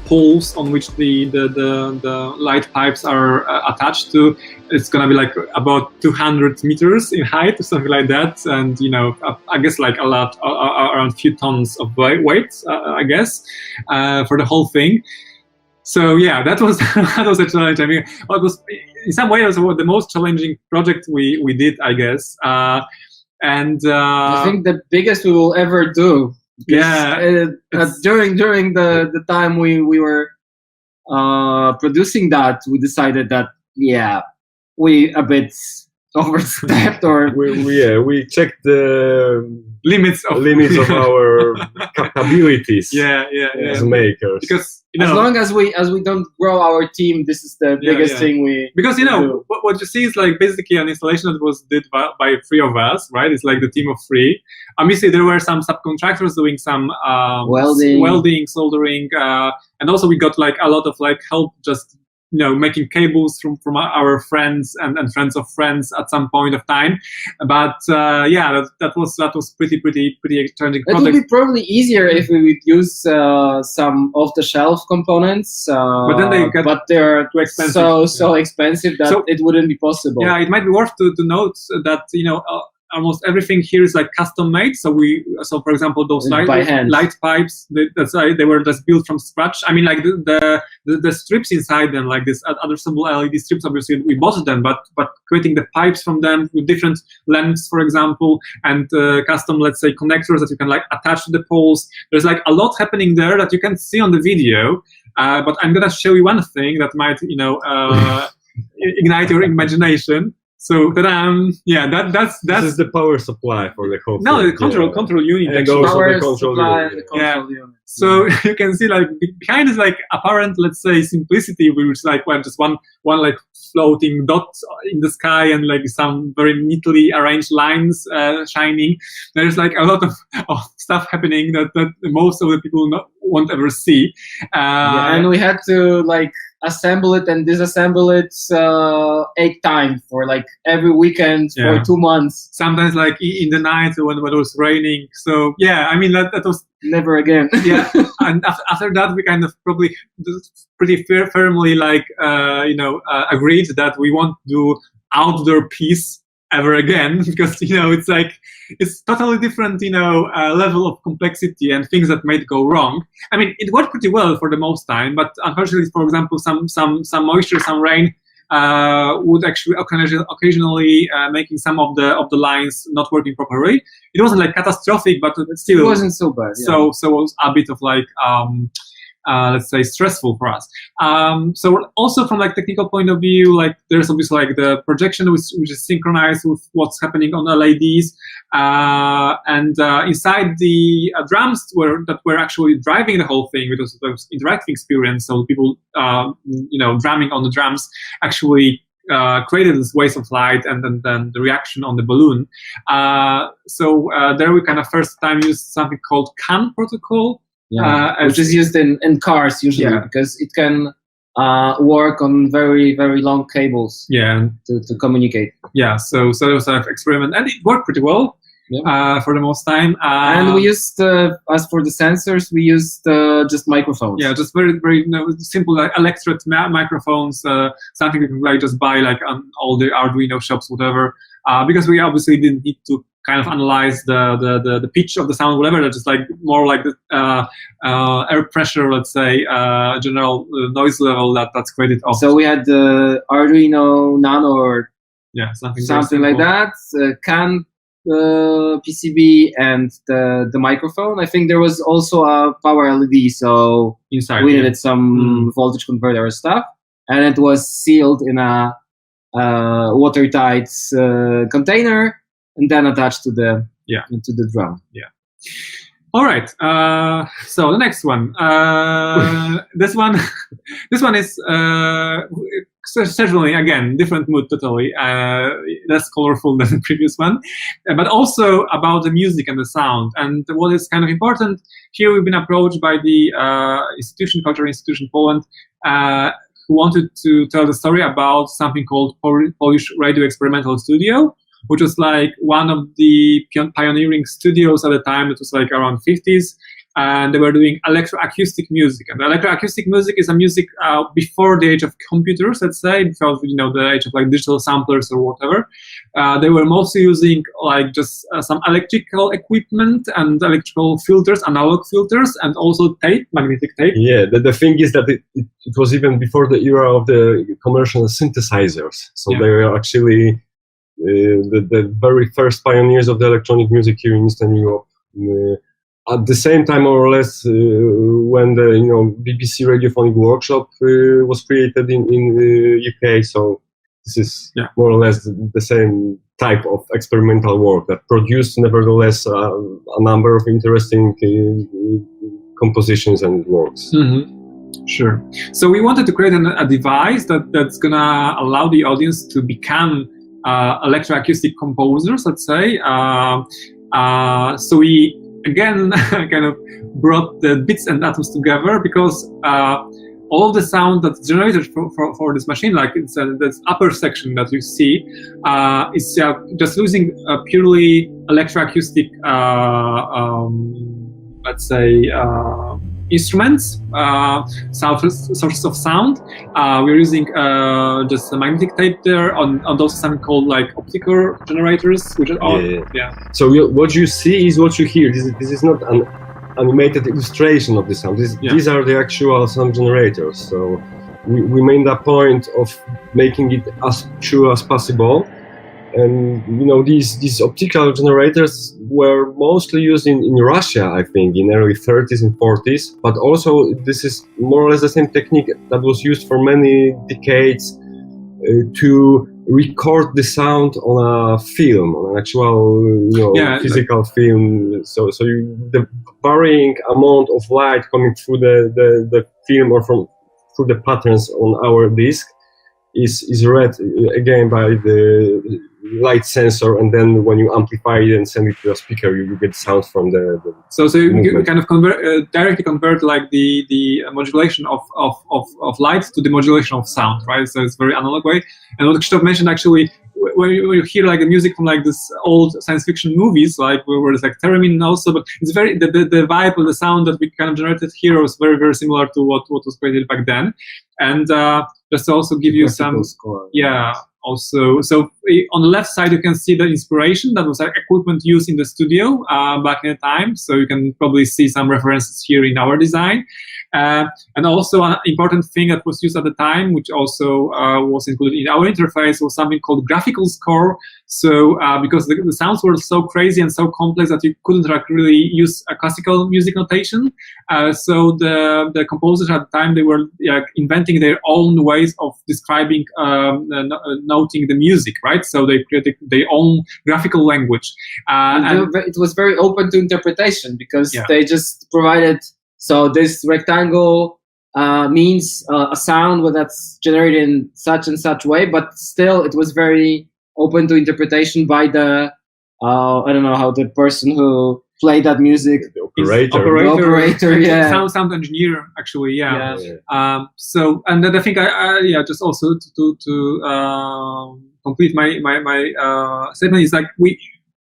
poles on which the light pipes are attached to, it's gonna be like about 200 meters in height or something like that, and I guess like a lot, around a few tons of weight, I guess, for the whole thing. So yeah, that was a challenge. I mean, it was in some way the most challenging project we did, I guess. And I think the biggest we will ever do. Yeah. During the time we were producing that, we decided that we a bit overstepped, or we checked the limits of our capabilities as makers, because as long as we don't grow our team, this is the biggest thing we because what you see is like basically an installation that was did by 3 of us, right? It's like the team of 3. Obviously there were some subcontractors doing some welding, soldering, and also we got like a lot of like help just making cables from our friends and friends of friends at some point of time. But that was pretty challenging project. It would be probably easier if we would use some off-the-shelf components, but then they're too expensive. So expensive that it wouldn't be possible. Yeah, it might be worth to note that almost everything here is like custom made. So for example, those light pipes, they were just built from scratch. I mean, like the strips inside them, like this adjustable LED strips, obviously we bought them, but creating the pipes from them with different lengths, for example, and custom, let's say, connectors that you can like attach to the poles. There's like a lot happening there that you can see on the video. But I'm gonna show you one thing that might, ignite your imagination. So that's this is the power supply for the whole thing. No, the control unit. And actually. also Power the supply and the control unit. So you can see like behind is like apparent, let's say, simplicity, which is like just one like floating dot in the sky and like some very neatly arranged lines shining. There's like a lot of stuff happening that most of the people won't ever see. And we had to like assemble it and disassemble it 8 times for like every weekend for 2 months. Sometimes like in the night when it was raining. So yeah, I mean that was never again. Yeah, and after that we kind of probably pretty firmly like agreed that we won't do outdoor piece ever again, because it's like it's totally different level of complexity and things that might go wrong. I mean, it worked pretty well for the most time, but unfortunately, for example, some moisture, some rain would actually occasionally making some of the lines not working properly. It wasn't like catastrophic, but still it wasn't so bad. So it was a bit of like let's say stressful for us. So also from like technical point of view, like there's obviously like the projection which is synchronized with what's happening on LEDs, and inside the drums that were actually driving the whole thing, because it was interactive experience. So people drumming on the drums actually created this waves of light and then the reaction on the balloon. So there we kind of first time used something called CAN protocol. Which is used in cars usually, because it can work on very, very long cables to communicate. Yeah, so it was an experiment, and it worked pretty well for the most time. And we used, as for the sensors, we used just microphones. Yeah, just very, very simple like electret microphones, something you can like just buy like on all the Arduino shops, whatever, because we obviously didn't need to kind of analyze the pitch of the sound, whatever. That's just like more like the air pressure, let's say, general noise level that's created off. So we had the Arduino Nano or something like that, CAN PCB and the microphone. I think there was also a power LED, so inside we needed some voltage converter or stuff, and it was sealed in a watertight container, and then attached to the drum. Yeah. All right. So the next one. This one is certainly again different mood totally. Less colorful than the previous one, but also about the music and the sound. And what is kind of important here, we've been approached by the cultural institution Poland, who wanted to tell the story about something called Polish Radio Experimental Studio, which was like one of the pioneering studios at the time. It was like around 50s, and they were doing electroacoustic music. And electroacoustic music is a music before the age of computers, let's say, before the age of like digital samplers or whatever. They were mostly using like just some electrical equipment and electrical filters, analog filters, and also tape, magnetic tape. Yeah, the thing is that it was even before the era of the commercial synthesizers. So they were actually the very first pioneers of the electronic music here in Eastern Europe. At the same time, more or less, when the BBC Radiophonic Workshop was created in UK. So this is more or less the same type of experimental work that produced, nevertheless, a number of interesting compositions and works. Mm-hmm. Sure. So we wanted to create a device that's gonna allow the audience to become electroacoustic composers, let's say. So we again kind of brought the bits and atoms together, because all of the sound that's generated for this machine, like it's this upper section that you see, is just using purely electroacoustic, let's say, instruments, sources of sound. We're using just a magnetic tape there on those something called like optical generators, which are So what you see is what you hear. This is not an animated illustration of the sound. These are the actual sound generators. So we made a point of making it as true as possible. And these optical generators were mostly used in Russia, I think, in early 30s and 40s. But also, this is more or less the same technique that was used for many decades to record the sound on a film, on an actual, physical film. So the varying amount of light coming through the film or through the patterns on our disc is read again by the light sensor, and then when you amplify it and send it to a speaker, you get sound from the so you kind of directly convert like the modulation of light to the modulation of sound, right? So it's very analog way. And what Krzysztof mentioned, actually, when you hear like the music from like this old science fiction movies, like where it's like theremin also, but it's very the vibe of the sound that we kind of generated here was very, very similar to what was created back then. And just to also give you some score. Yeah. Also, so on the left side, you can see the inspiration that was like equipment used in the studio back in the time. So you can probably see some references here in our design. And also an important thing that was used at the time, which also was included in our interface, was something called graphical score. So because the sounds were so crazy and so complex that you couldn't like really use a classical music notation, so the composers at the time, they were inventing their own ways of describing, noting the music, right? So they created their own graphical language. And it was very open to interpretation because they just provided, so this rectangle means a sound that's generated in such and such way, but still it was very open to interpretation by the, I don't know how the person who played that music. The operator. The operator, yeah. Sound engineer, actually, yeah. Yeah. So, and then I think just also to complete my statement is like we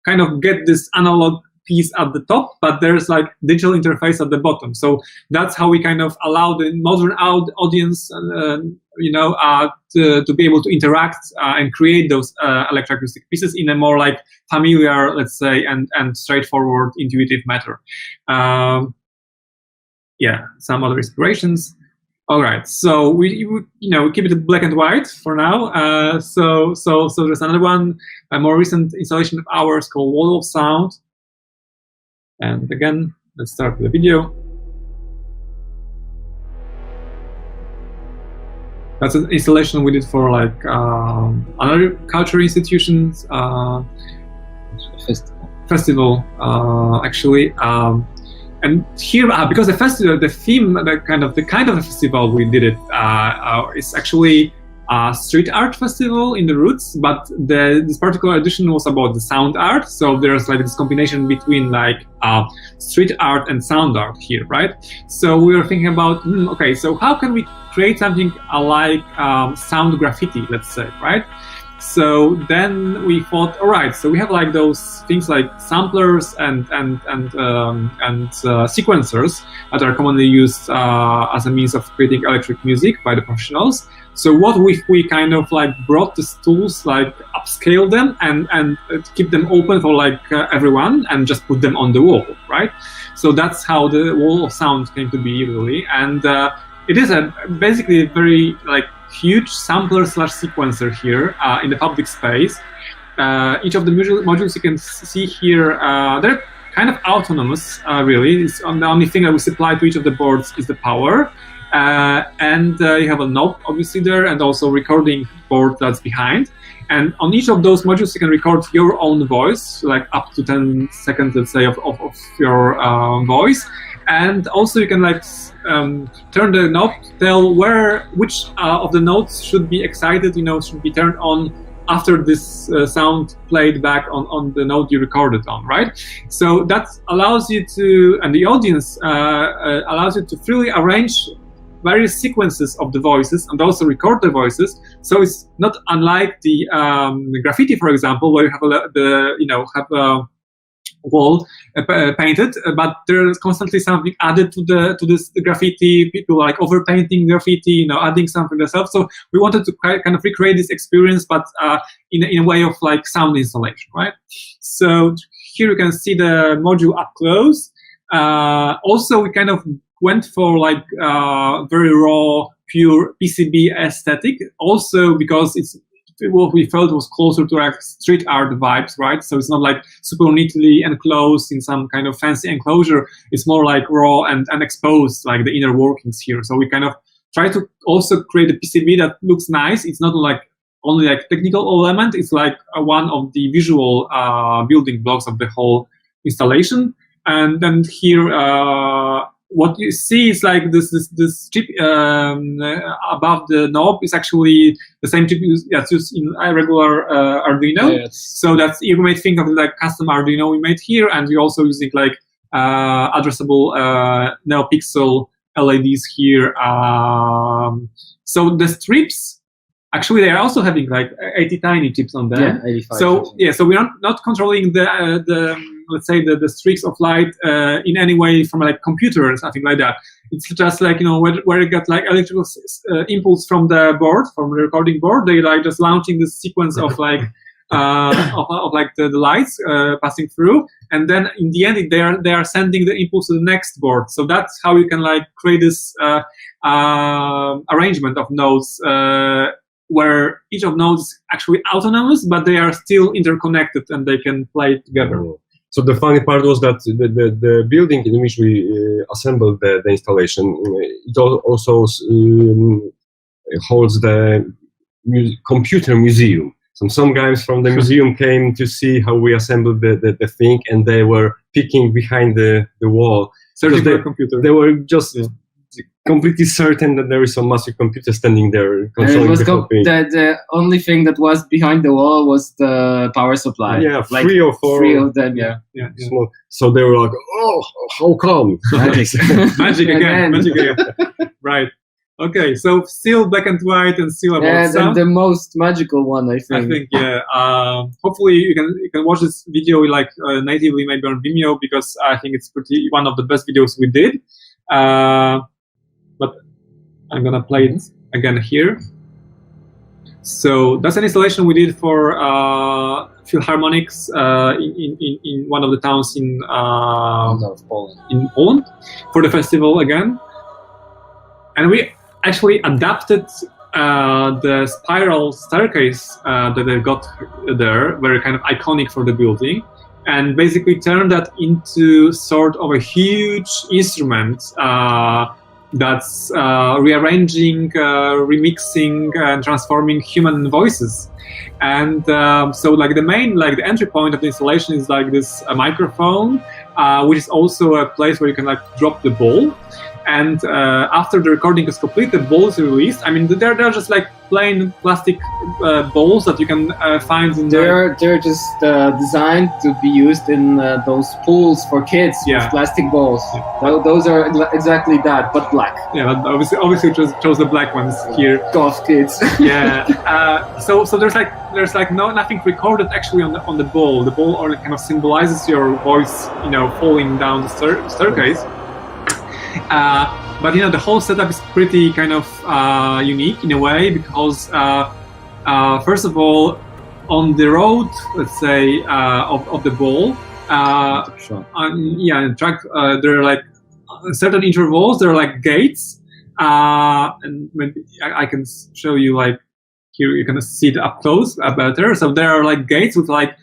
kind of get this analog piece at the top, but there's like digital interface at the bottom. So that's how we kind of allow the modern audience, to be able to interact and create those electroacoustic pieces in a more like familiar, let's say, and straightforward, intuitive manner. Some other inspirations. All right, so we keep it black and white for now. So there's another one, a more recent installation of ours called Wall of Sound. And again, let's start with the video. That's an installation we did for like another cultural institutions festival actually. And here, because the festival, the theme, the kind of a festival we did it is actually a street art festival in the roots, but this particular edition was about the sound art. So there's like this combination between like street art and sound art here, right? So we were thinking about, okay, so how can we create something like sound graffiti, let's say, right? So then we thought, all right, so we have like those things like samplers and sequencers that are commonly used as a means of creating electric music by the professionals. So what if we kind of like brought these tools, like upscale them and keep them open for like everyone and just put them on the wall, right? So that's how the Wall of Sound came to be, really. And it is basically a very like huge sampler / sequencer here in the public space. Each of the modules you can see here, they're kind of autonomous, really. The only thing that we supply to each of the boards is the power. And you have a knob, obviously, there, and also recording board that's behind. And on each of those modules, you can record your own voice, like up to 10 seconds, let's say, of your voice. And also you can like turn the knob to tell which of the notes should be excited, should be turned on after this sound played back on the note you recorded on, right? So that allows you to, and the audience allows you to freely arrange various sequences of the voices and also record the voices. So it's not unlike the graffiti, for example, where you have a wall painted, but there's constantly something added to this graffiti. People like overpainting graffiti, adding something themselves. So we wanted to kind of recreate this experience, but in a way of like sound installation, right? So here you can see the module up close. Also, we kind of went for like very raw, pure PCB aesthetic. Also because it's what we felt was closer to like street art vibes, right? So it's not like super neatly enclosed in some kind of fancy enclosure. It's more like raw and exposed, like the inner workings here. So we kind of try to also create a PCB that looks nice. It's not like only like technical element. It's like one of the visual building blocks of the whole installation. And then here what you see is like this chip above the knob is actually the same chip that's used in a regular Arduino. Yes. So that's, you may think of like custom Arduino we made here, and we're also using like addressable NeoPixel LEDs here. So the strips, actually, they are also having like 80 tiny chips on them. Yeah, 85. So yeah, so we're not controlling the let's say the streaks of light in any way from like computer or something like that. It's just like, you know, where you get like electrical impulse from the board, from the recording board. They like just launching this sequence of like of like the lights passing through, and then in the end they are sending the impulse to the next board. So that's how you can like create this arrangement of nodes where each of nodes is actually autonomous, but they are still interconnected and they can play together. So the funny part was that the building in which we assembled the installation, it also holds the computer museum. So some guys from the museum came to see how we assembled the thing, and they were peeking behind the wall. Searching for a computer. They were just completely certain that there is some massive computer standing there controlling the whole thing. The only thing that was behind the wall was the power supply. Yeah, like 3 or 4. 3 of them, yeah. Small. So they were like, oh, how come? Magic again. Magic again. Right. Okay, so still black and white and still about sound. The most magical one, I think. Yeah. Hopefully you can watch this video like natively, maybe on Vimeo, because I think it's one of the best videos we did. But I'm gonna play it again here. So that's an installation we did for Philharmonics in one of the towns in Poland for the festival again, and we actually adapted the spiral staircase that they got there, very kind of iconic for the building, and basically turned that into sort of a huge instrument that's rearranging, remixing, and transforming human voices. And so like the entry point of the installation is like this microphone, which is also a place where you can like drop the ball. And after the recording is complete, the ball is released. I mean, they're just like plain plastic balls that you can find in there. They're just designed to be used in those pools for kids with plastic balls. Yeah. Those are exactly that, but black. Yeah, but obviously chose the black ones here. Golf kids. Yeah. So there's like nothing recorded actually on the ball. The ball only kind of symbolizes your voice, you know, falling down the staircase. But you know, the whole setup is pretty kind of unique in a way, because first of all, on the road, let's say, of the ball, track, there are like certain intervals. There are like gates, and maybe I can show you like here. You can see it up close better. So there are like gates with like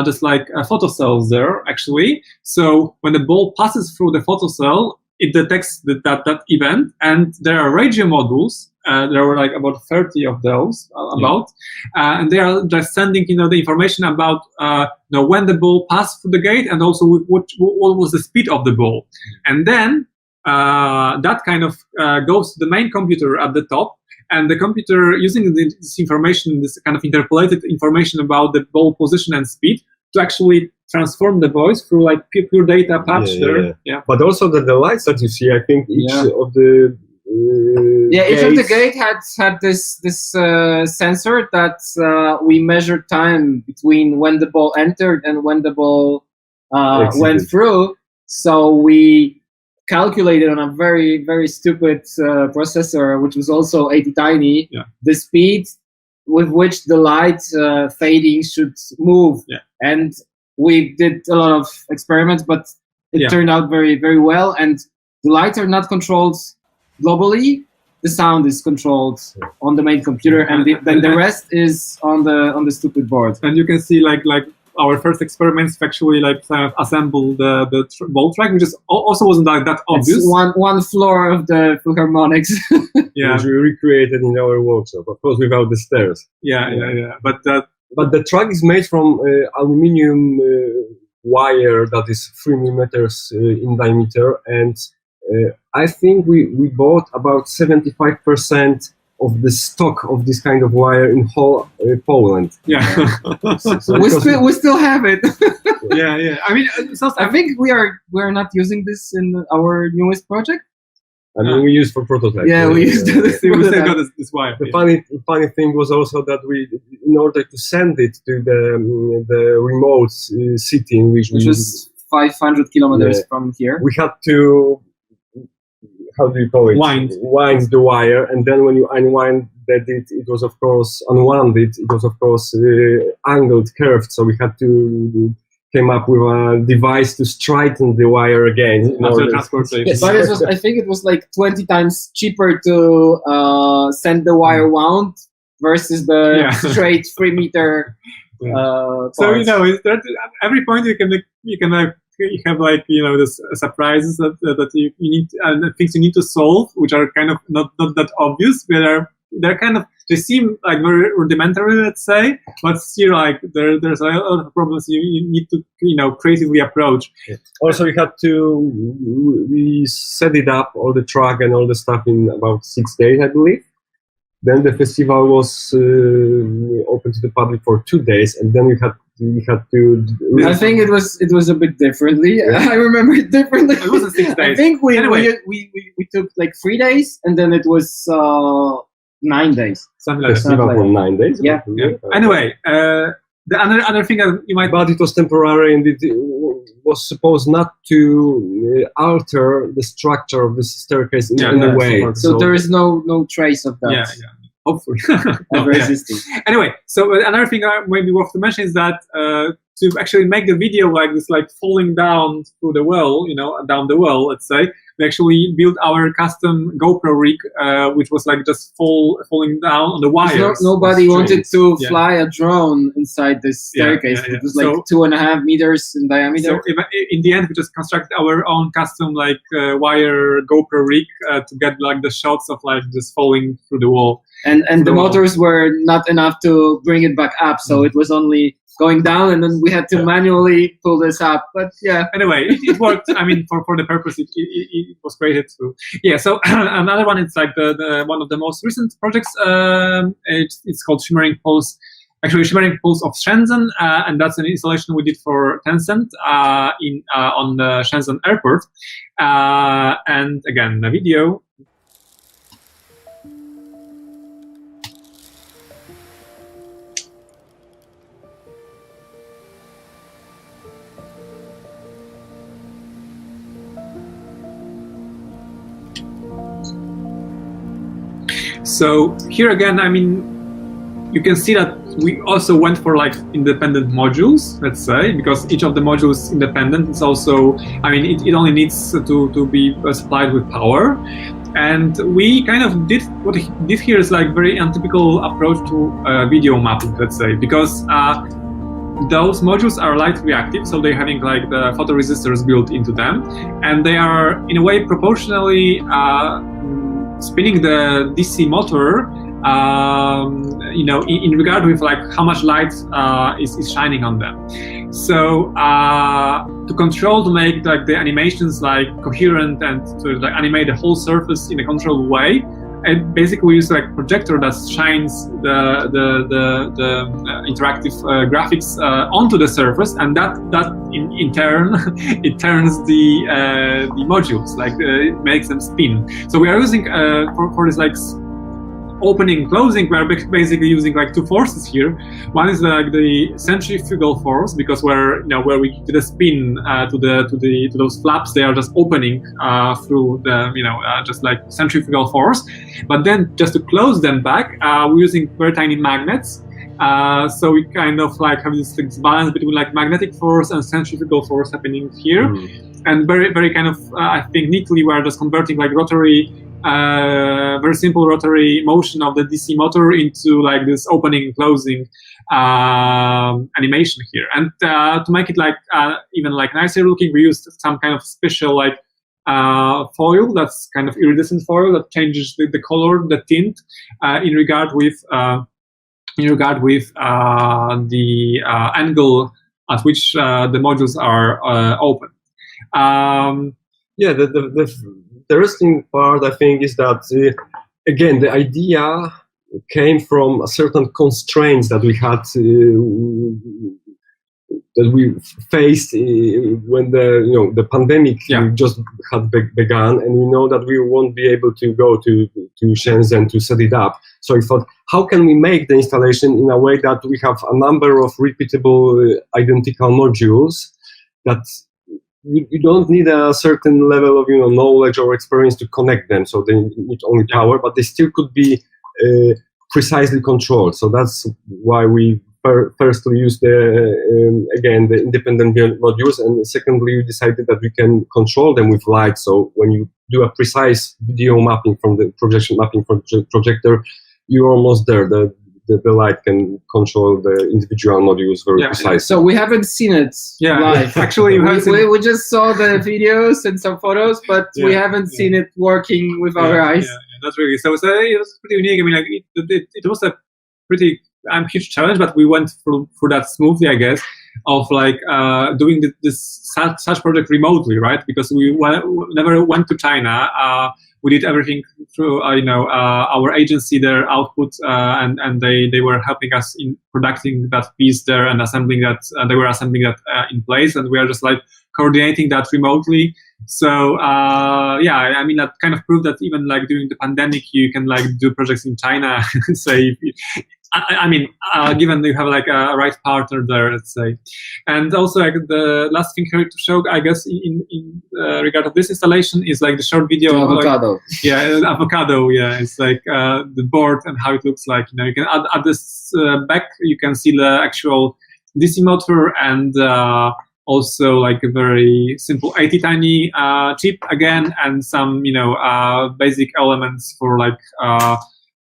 just like photocells there actually. So when the ball passes through the photocell, it detects that event, and there are radio modules. There were like about 30 of those, and they are just sending, you know, the information about when the ball passed through the gate, and also what was the speed of the ball, and then that kind of goes to the main computer at the top, and the computer, using this information, this kind of interpolated information about the ball position and speed, to actually transform the voice through like pure data patch there. Yeah. But also the lights that you see, I think each of the each of the gate had this sensor that we measured time between when the ball entered and when the ball went through. So we calculated on a very, very stupid processor, which was also 80 tiny, the speed with which the light fading should move. Yeah. And we did a lot of experiments, but it turned out very, very well. And the lights are not controlled globally. The sound is controlled on the main computer, and then the rest is on the stupid board. And you can see like our first experiments actually like assemble the ball track, which also wasn't like that obvious. It's one floor of the Philharmonics. Which we recreated in our workshop, of course, without the stairs. But the track is made from aluminium wire that is 3 millimeters in diameter, and I think we bought about 75% of the stock of this kind of wire in whole Poland. Yeah. So we still have it. Yeah. I mean, I think we're not using this in our newest project. I mean, we used for prototype. Yeah, we used to. we still got this wire. The funny thing was also that we, in order to send it to the remote city in which was 500 kilometers from here, we had to, how do you call it? Wind the wire, and then when you unwind it was of course unwound it was of course angled, curved. So we had to came up with a device to straighten the wire again. After transportation. Yes, but I think it was like 20 times cheaper to send the wire wound versus the straight 3 meter. So every point you have like this surprises that you need things you need to solve, which are kind of not that obvious, but they're kind of, they seem like very rudimentary, let's say, but still like there's a lot of problems you need to creatively approach. Also, we set it up, all the track and all the stuff, in about 6 days, I believe. Then the festival was open to the public for 2 days, and then we had to. I think it was a bit differently. I remember it differently. It wasn't 6 days. I think we took like 3 days, and then it was 9 days. Something like festival for 9 days. Yeah. Anyway, the other thing that you might. But it was temporary, and it was supposed not to alter the structure of the staircase in any way. So there is no trace of that. Yeah. Hopefully. Ever existing. Anyway, so another thing maybe worth to mention is that to actually make the video like this, like falling down through the well, down the well, let's say, we actually built our custom GoPro rig, which was like just falling down on the wires. Nobody wanted to fly a drone inside this staircase. It was like 2.5 meters in diameter. So in the end, we just constructed our own custom like wire GoPro rig to get like the shots of like just falling through the wall. And the motors were not enough to bring it back up, so it was only going down, and then we had to manually pull this up. But anyway, it worked. I mean, for the purpose it was created to. Yeah. So another one, it's like the one of the most recent projects. It's called Shimmering Pulse. Actually, Shimmering Pulse of Shenzhen, and that's an installation we did for Tencent on the Shenzhen airport. And again, the video. So here again, I mean, you can see that we also went for like independent modules, let's say, because each of the modules is independent. It's also, I mean, it only needs to be supplied with power. And we kind of did, what we did here is like very untypical approach to video mapping, let's say, because those modules are light reactive, so they're having like the photoresistors built into them, and they are in a way proportionally spinning the DC motor, in regard with like how much light is shining on them. So to control, to make like the animations like coherent and to like animate the whole surface in a controlled way, and basically we use like projector that shines the interactive graphics onto the surface, and that in turn it turns the modules, like it makes them spin. So we are using for this like opening, closing, we are basically using like two forces here. One is like the centrifugal force, because where we did a spin to those flaps, they are just opening through the just like centrifugal force. But then just to close them back, we're using very tiny magnets. So we kind of like have this balance between like magnetic force and centrifugal force happening here, and very very kind of I think neatly we are just converting like rotary. Very simple rotary motion of the DC motor into like this opening and closing animation here. And to make it like even like nicer looking, we used some kind of special like foil, that's kind of iridescent foil that changes the color, the tint in regard with the angle at which the modules are open. Yeah, interesting part, I think, is that again the idea came from a certain constraints that we had. That we faced when the pandemic just had begun, and we know that we won't be able to go to Shenzhen to set it up. So we thought, how can we make the installation in a way that we have a number of repeatable identical modules that you don't need a certain level of knowledge or experience to connect them, so they need only power, but they still could be precisely controlled. So that's why we firstly use the independent modules, and secondly we decided that we can control them with light. So when you do a precise video mapping from the projection mapping from the projector, you're almost there. The light can control the individual modules very precisely. So we haven't seen it live. Actually, we just saw the videos and some photos, but we haven't seen it working with our eyes. Yeah, that's really so. It was pretty unique. I mean, like it was a pretty huge challenge, but we went through that smoothly, I guess, of like doing such project remotely, right? Because we never went to China. We did everything through our agency, their output, and they were helping us in producing that piece there and assembling that. They were assembling that in place, and we are just like coordinating that remotely. So I mean that kind of proved that even like during the pandemic, you can like do projects in China. Say, I mean, given you have like a right partner there, let's say. And also like the last thing here to show, I guess, in regard of this installation is like the short video. The avocado. Like, avocado. Yeah, it's like the board and how it looks like. You can add this back. You can see the actual DC motor and also like a very simple 80 tiny chip again, and some basic elements for like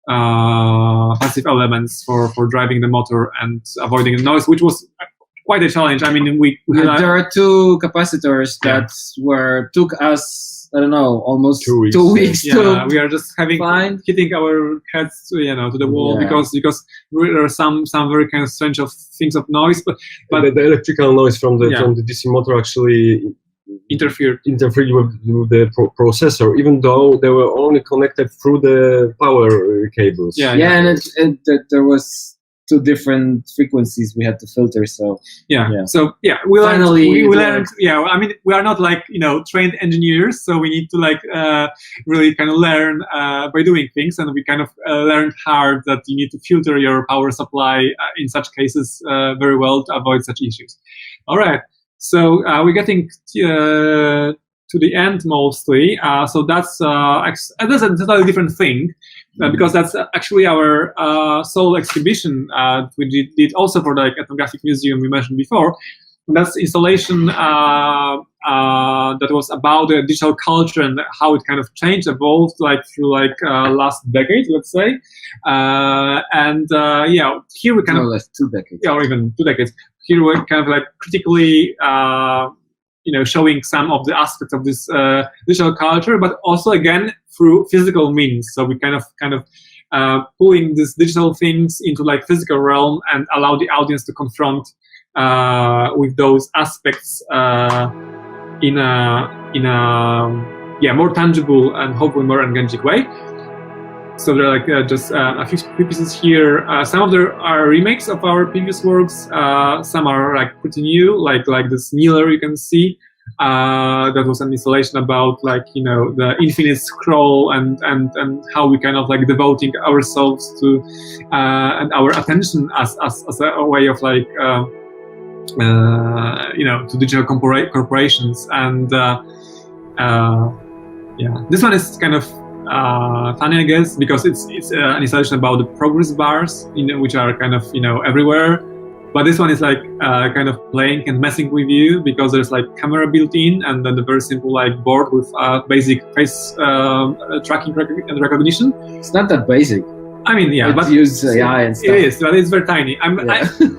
passive elements for driving the motor and avoiding the noise, which was quite a challenge. I mean, there are two capacitors that took us, I don't know, almost 2 weeks. We are just hitting our heads to the wall because there are some very kind of strange things of noise, but the electrical noise from the DC motor actually interfered with the processor, even though they were only connected through the power cables. And there was two different frequencies we had to filter. So we learned. I mean, we are not like trained engineers, so we need to like really kind of learn by doing things, and we kind of learned hard that you need to filter your power supply in such cases very well to avoid such issues. All right. So we're getting to the end mostly. So that's a totally different thing because that's actually our sole exhibition we did also for the Ethnographic Museum we mentioned before. And that's installation that was about the digital culture and how it kind of changed, evolved like through like last decade, let's say. Here we kind of less 2 decades. Or even 2 decades. Here we're kind of like critically, showing some of the aspects of this digital culture, but also again through physical means. So we kind of pulling these digital things into like physical realm and allow the audience to confront with those aspects in a more tangible and hopefully more engaging way. So there are like just a few pieces here. Some of them are remakes of our previous works. Some are like pretty new, like this Kneeler you can see. That was an installation about like the infinite scroll and how we kind of like devoting ourselves to and our attention as a way of like to digital corporations. And this one is kind of funny, I guess, because it's an installation about the progress bars, which are kind of everywhere. But this one is like kind of playing and messing with you because there's like camera built in, and then a very simple like board with basic face tracking and recognition. It's not that basic. I mean, but use AI and stuff. It is, but it's very tiny.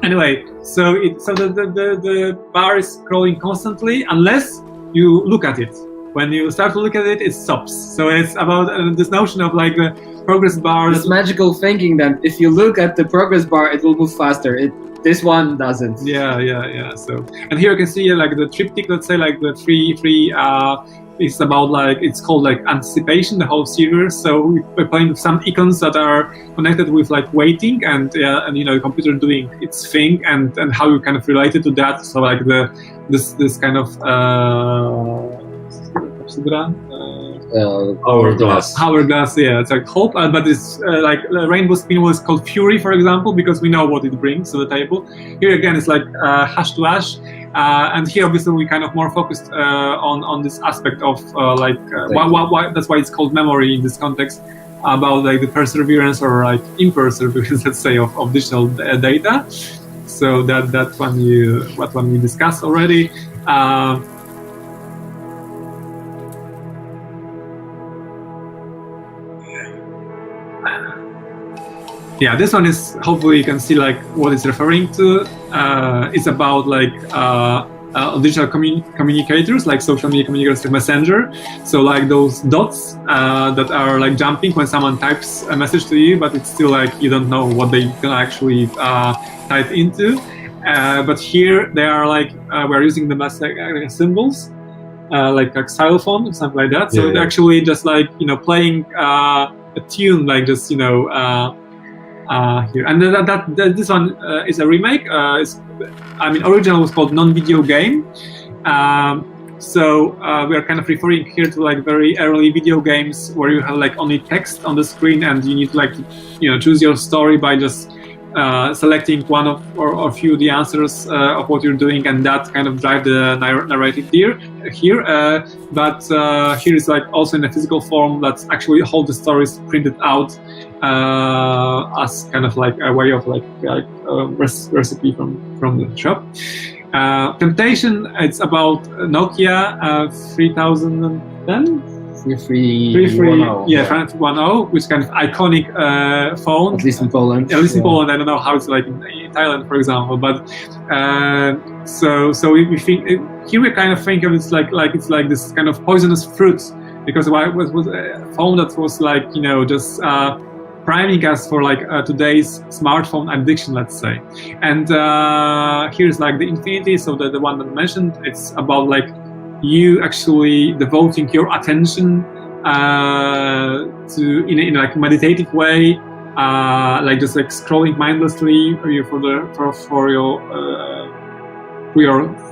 Anyway, so the bar is scrolling constantly unless you look at it. When you start to look at it, it stops. So it's about this notion of like the progress bar. This magical thinking that if you look at the progress bar, it will move faster. this one doesn't. Yeah. So, and here you can see like the triptych, let's say like the three is about like, it's called like anticipation, the whole series. So we're playing with some icons that are connected with like waiting and the computer doing its thing, and how you kind of related to that. So like this kind of hourglass, yeah, it's like hope, but it's like rainbow spin was called fury, for example, because we know what it brings to the table. Here again, it's like hash to hash, and here obviously we kind of more focused on this aspect of why that's why it's called memory in this context, about like the perseverance or like imperseverance, let's say, of digital data. So that one we discussed already. Yeah, this one is, hopefully you can see like what it's referring to. It's about like digital communicators, like social media communicators, like Messenger. So like those dots that are like jumping when someone types a message to you, but it's still like you don't know what they can actually type into. But here they are like we're using them as like symbols, like a xylophone or something like that. So it's actually just like playing a tune, like just here, and this one is a remake. Original was called non-video game. So we are kind of referring here to like very early video games where you have like only text on the screen, and you need to like choose your story by just selecting one of or a few of the answers of what you're doing, and that kind of drive the narrative here. But here is like also in a physical form that's actually all the stories printed out as kind of like a way of like recipe from the shop. Temptation, it's about Nokia 3010. 3310. Yeah, 3310, which is kind of iconic phone. At least in Poland. At least in Poland. I don't know how it's like in Thailand, for example. But so we think here we kind of think of it like it's like this kind of poisonous fruit, because it was a phone that was like just priming us for like today's smartphone addiction, let's say. And here's like the infinity. So the one that I mentioned, it's about like you actually devoting your attention to in like meditative way, like just like scrolling mindlessly for your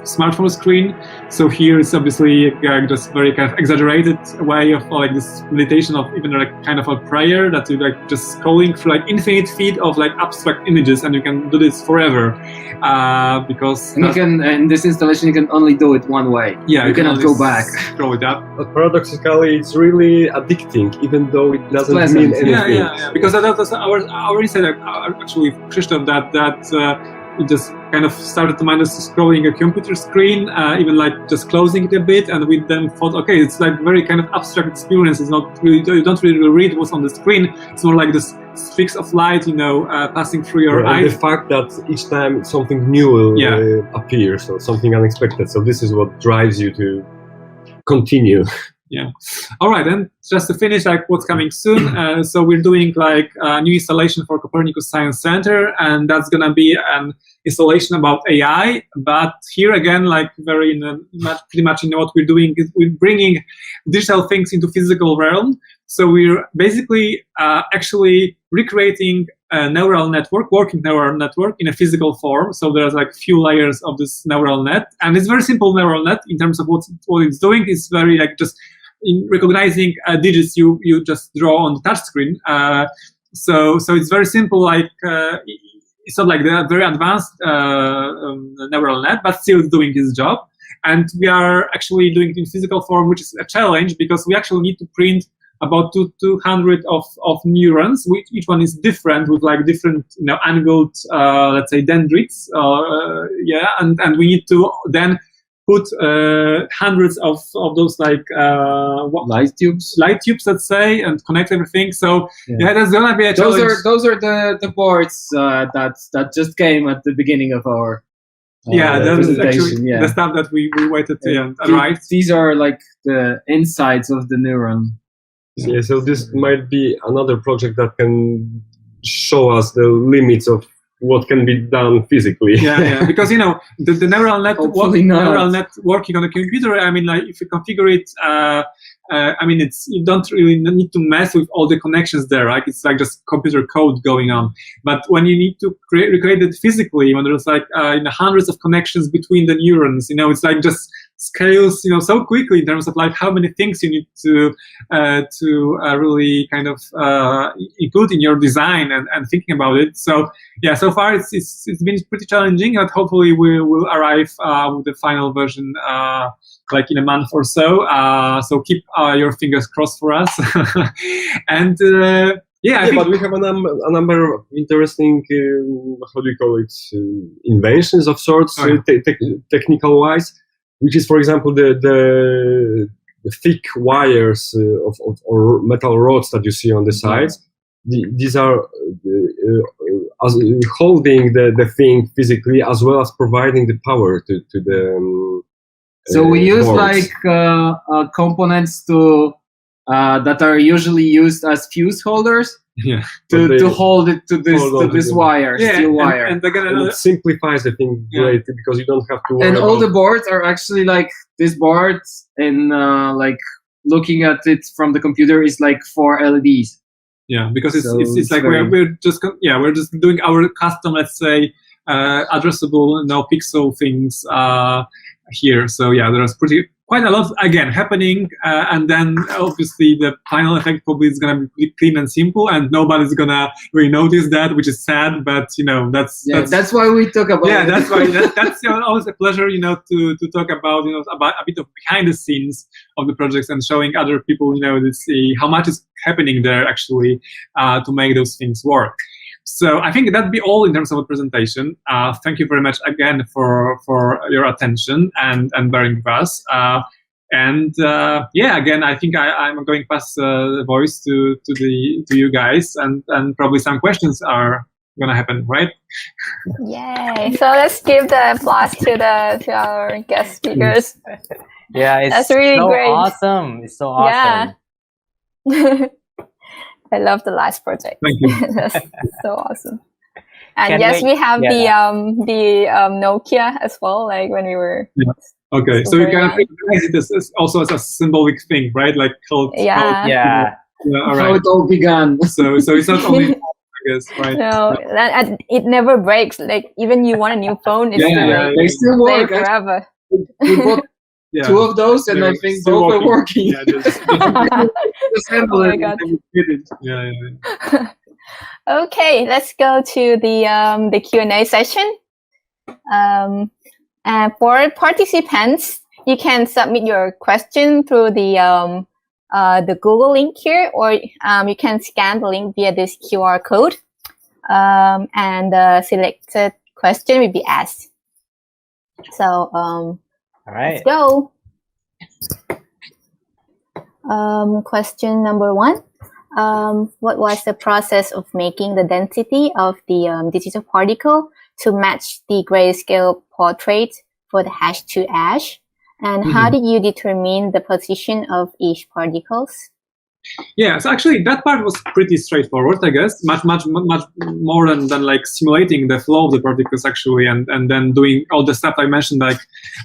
smartphone screen. So here it's obviously just very kind of exaggerated way of like this meditation of even like kind of a prayer that you like just scrolling through like infinite feed of like abstract images, and you can do this forever because you can in this installation you can only do it one way. Yeah, you cannot go back. Scroll it up. But paradoxically, it's really addicting, even though it doesn't mean anything. Yeah. Because that's I already said actually, Krzysztof, that we just kind of started to manage scrolling a computer screen, even like just closing it a bit, and we then thought, okay, it's like very kind of abstract experience. It's not really, you don't really read what's on the screen. It's more like this streaks of light, passing through your eyes. The fact that each time something new will appear, so something unexpected. So this is what drives you to continue. Yeah. All right, then just to finish, like what's coming soon. So we're doing like a new installation for Copernicus Science Center, and that's gonna be an installation about AI. But here again, like pretty much what we're doing is we're bringing digital things into physical realm. So we're basically actually recreating a neural network, working neural network in a physical form. So there's like few layers of this neural net, and it's very simple neural net in terms of what it's doing. It's very like just in recognizing digits you just draw on the touch screen. So it's very simple. Like it's not like the very advanced neural net, but still doing its job. And we are actually doing it in physical form, which is a challenge because we actually need to print about 200 of neurons. Each one is different with like different angled let's say dendrites. And we need to then put hundreds of those like light tubes, let's say, and connect everything. So that's gonna be a challenge. Those are the boards that just came at the beginning of our that was actually the stuff that we waited to write. These are like the insides of the neuron. So this might be another project that can show us the limits of what can be done physically. Yeah, because the neural net working on a computer. I mean, like if you configure it, I mean, you don't really need to mess with all the connections there, right? It's like just computer code going on. But when you need to recreate it physically, when there's like hundreds of connections between the neurons, it's like just scales, so quickly in terms of like how many things you need to really kind of include in your design and thinking about it. So yeah, so far it's been pretty challenging, but hopefully we will arrive with the final version like in a month or so. So keep your fingers crossed for us. And I think, but we have a number of interesting, how do you call it, inventions of sorts, technical wise, which is, for example, the thick wires or metal rods that you see on the sides. These are holding the thing physically, as well as providing the power to the. So we use boards. like components that are usually used as fuse holders to hold it to this wire, steel wire. And it simplifies the thing greatly because you don't have to worry and all the boards are actually like this board, and like looking at it from the computer is like 4 LEDs. Yeah, because it's like we're just doing our custom, let's say, addressable no pixel things here. So yeah, there's quite a lot again happening, and then obviously the final effect probably is gonna be pretty clean and simple, and nobody's gonna really notice that, which is sad. But that's why we talk about. Yeah, that's why that's always a pleasure, to talk about about a bit of behind the scenes of the projects and showing other people, to see how much is happening there actually to make those things work. So I think that'd be all in terms of a presentation. Thank you very much again for your attention and bearing with us. Again, I think I'm going to pass the voice to you guys, and probably some questions are going to happen, right? Yay! So let's give the applause to our guest speakers. Yeah, that's really so great. Awesome. It's so awesome. Yeah. I love the last project. Thank you. That's so awesome. And we have the Nokia as well, like when we were. Yeah. Okay, so you can recognize it as also as a symbolic thing, right? Like how it all began. So it's not only, I guess, right? No, and it never breaks. Like even you want a new phone, it's they still work forever. We bought 2 of those, and I think both are working. Yeah, just oh my God. Yeah. Okay, let's go to the Q&A session. And for participants, you can submit your question through the Google link here, or you can scan the link via this QR code, and the selected question will be asked. So, all right, let's go. Question number 1. What was the process of making the density of the digital particle to match the grayscale portrait for the hash-to-ash? And how did you determine the position of each particles? Yeah, so actually that part was pretty straightforward, I guess. Much more than like simulating the flow of the particles actually, and then doing all the stuff I mentioned, like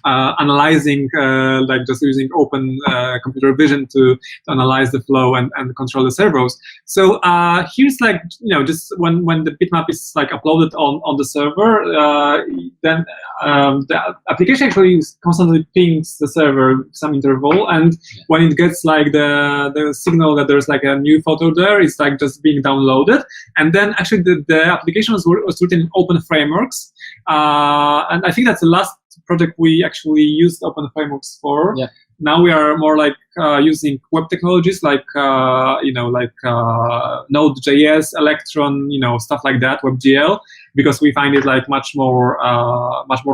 analyzing, like just using open computer vision to analyze the flow and control the servos. So here's like, just when the bitmap is like uploaded on the server, then the application actually constantly pings the server some interval, and when it gets like the signal that there's like a new photo there, it's like just being downloaded, and then actually the application was written in open frameworks, and I think that's the last project we actually used open frameworks for. Yeah. Now we are more like using web technologies like Node.js, Electron, stuff like that, WebGL, because we find it like much more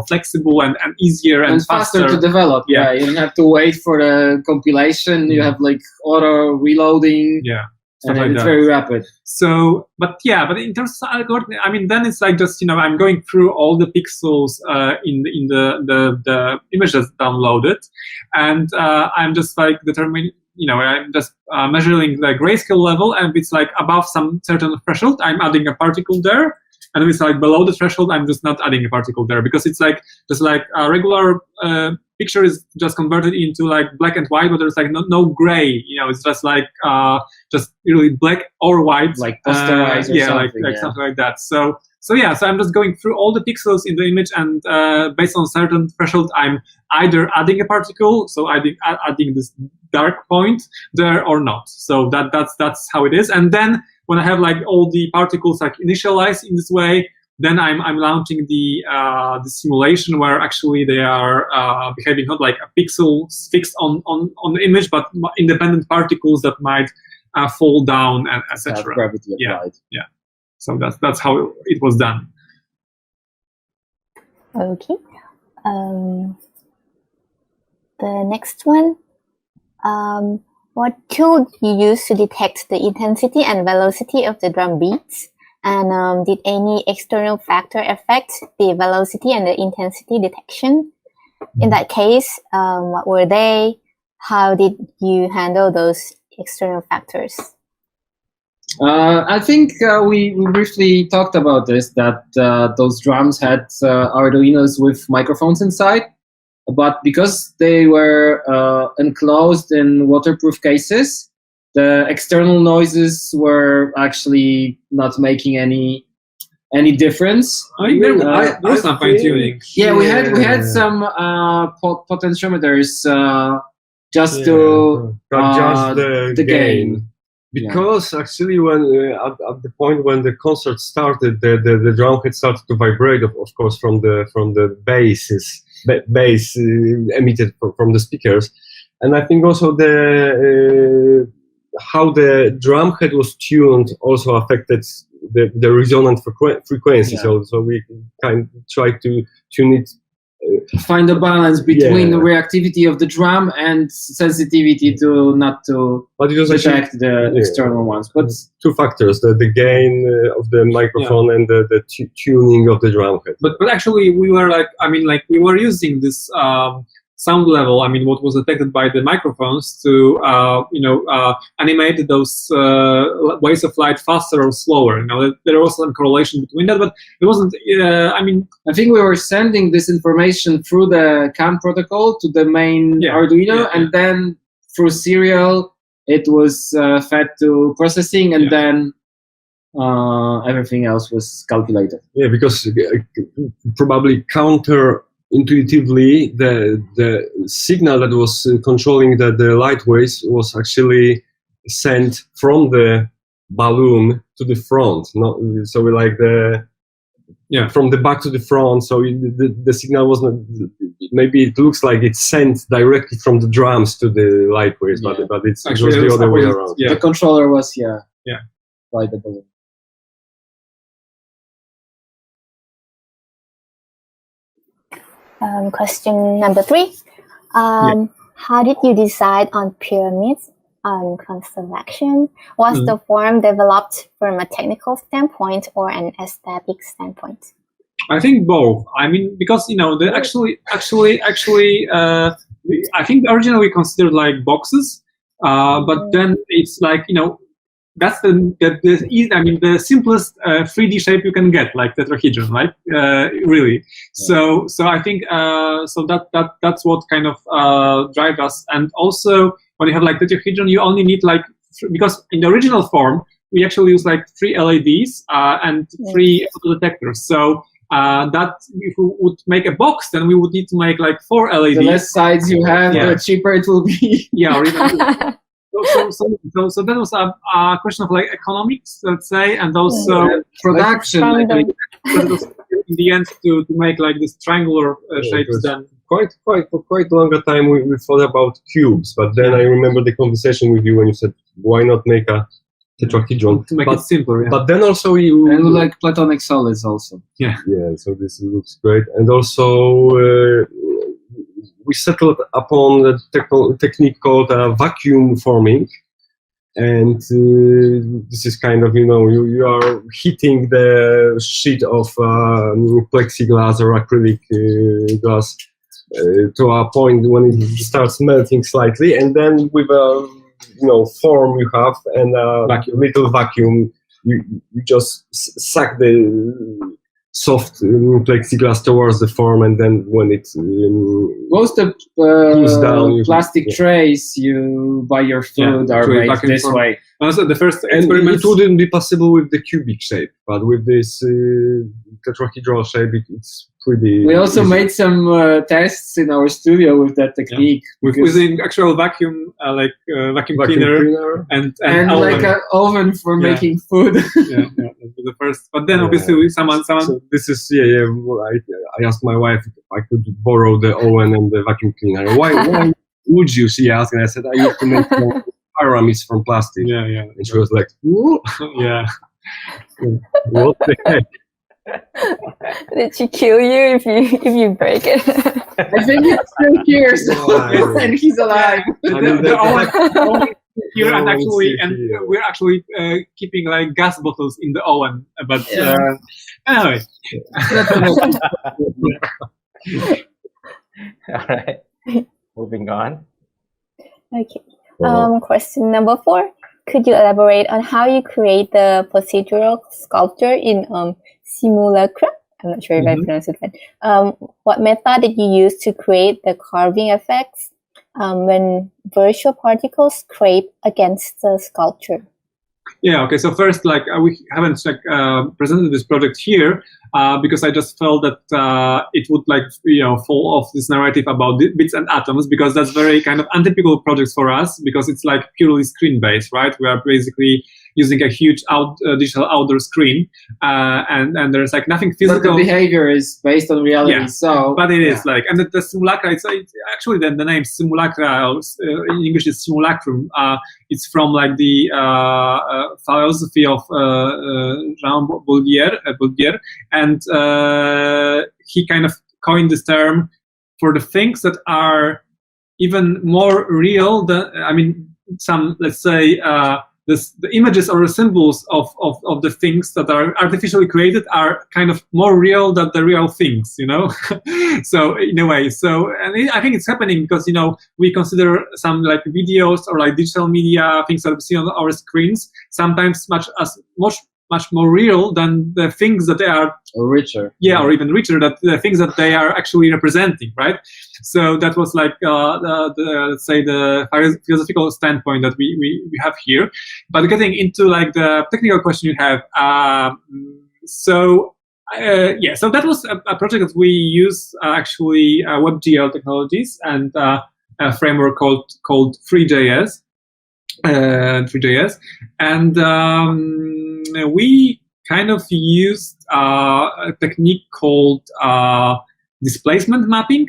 flexible and easier and faster to develop. Yeah, you don't have to wait for the compilation. You have like auto reloading. Yeah. And like it's very rapid. So, but in terms of algorithm, I mean, then it's like just, I'm going through all the pixels in the image that's downloaded, and I'm just like determining, I'm just measuring the grayscale level, and if it's like above some certain threshold, I'm adding a particle there, and if it's like below the threshold, I'm just not adding a particle there, because it's like just like a regular picture is just converted into like black and white, but there's like no gray. It's just like just really black or white, like posterized, or something, like something like that. So I'm just going through all the pixels in the image, and based on certain threshold, I'm either adding a particle, so adding this dark point there, or not. So that's how it is. And then when I have like all the particles like initialized in this way, then I'm launching the simulation where actually they are behaving not like a pixel fixed on the image, but independent particles that might fall down, and etc. Gravity applied. Yeah. So that's how it was done. Okay. The next one. What tool do you use to detect the intensity and velocity of the drum beats? And did any external factor affect the velocity and the intensity detection? In that case, what were they? How did you handle those external factors? I think we briefly talked about this, that those drums had Arduinos with microphones inside, but because they were enclosed in waterproof cases, the external noises were actually not making any difference. I think there was some fine tuning. Yeah, we had some potentiometers just to adjust the gain. Because actually, when at the point when the concert started, the drum head started to vibrate, of course, from the bass emitted from the speakers, and I think also the how the drum head was tuned also affected the resonant frequency. Yeah. So we kind of try to tune it. Find a balance between the reactivity of the drum and sensitivity to not to detect the external ones. But two factors: the gain of the microphone and the tuning of the drum head. But actually, we were we were using this sound level. What was detected by the microphones to animate those waves of light faster or slower. There was some correlation between that, but it wasn't. I think we were sending this information through the CAN protocol to the main Arduino, and then through serial it was fed to processing, and then everything else was calculated. Yeah, because probably counterintuitively, the signal that was controlling the light waves was actually sent from the balloon to the front. So we like from the back to the front. So the signal was not. Maybe it looks like it's sent directly from the drums to the light waves, but it's actually the other way around. Yeah. The controller was by the balloon. Question number 3. How did you decide on pyramids on constellation? Was the form developed from a technical standpoint or an aesthetic standpoint? I think both. Because I think originally we considered like boxes, but then it's like that's the simplest 3D shape you can get, like tetrahedron, right? Really. Yeah. So I think that's what kind of drives us. And also when you have like tetrahedron, you only need because in the original form we actually use like 3 LEDs and 3 detectors. So that if we would make a box, then we would need to make like 4 LEDs. The less sides you have, the cheaper it will be. Yeah, or even. So that was a question of like economics, let's say, and also production. In the end, to make like this triangular shapes, then for quite longer time we thought about cubes, but then I remember the conversation with you when you said, why not make a tetrahedron to make it simpler? Yeah. But then also and like platonic solids also. Yeah. So this looks great, and also. We settled upon the technique called vacuum forming, and this is kind of you are heating the sheet of plexiglass or acrylic glass to a point when it starts melting slightly, and then with a form you have and a little vacuum, you just suck the soft plexiglass towards the form, and then when it most of cools down, plastic trays you buy your food are made this way. Also, the first and experiment it wouldn't be possible with the cubic shape, but with this tetrahedral shape, it's pretty. We also easy. made some tests in our studio with that technique. with the actual vacuum, vacuum cleaner, and like an oven for making food. yeah, the first. But then obviously someone. So this is I asked my wife if I could borrow the oven and the vacuum cleaner. Why would you? She asked, and I said I used to make pyramids from plastic. Yeah. And she was like, "Whoa." Yeah. What the heck? Did she kill you if you break it? I think he's still here, so and he's alive. The oven here, and we're actually keeping like gas bottles in the oven. But anyway. All right. Moving on. Okay. Question number 4. Could you elaborate on how you create the procedural sculpture in Simulacra? I'm not sure if I pronounced it right. What method did you use to create the carving effects when virtual particles scrape against the sculpture? Yeah. Okay. So first, we haven't presented this project here because I just felt that it would fall off this narrative about bits and atoms, because that's very kind of untypical projects for us, because it's like purely screen based, right? We are basically using a huge digital outdoor screen, and there's like nothing physical. But the behavior is based on reality. Yeah, so but it is and the simulacra. It's actually the name simulacra in English is simulacrum. It's from like the philosophy of Jean Baudelaire, and he kind of coined this term for the things that are even more real than, some, let's say, the images or the symbols of the things that are artificially created are kind of more real than the real things, So in a way, and I think it's happening because, we consider some like videos or like digital media, things that we see on our screens, sometimes much more real than the things that they are, or richer. Yeah, or even richer, that the things that they are actually representing, right? So that was like let's say the philosophical standpoint that we have here. But getting into like the technical question you have, so that was a project that we use actually WebGL technologies and a framework called Free.js. And we kind of used a technique called displacement mapping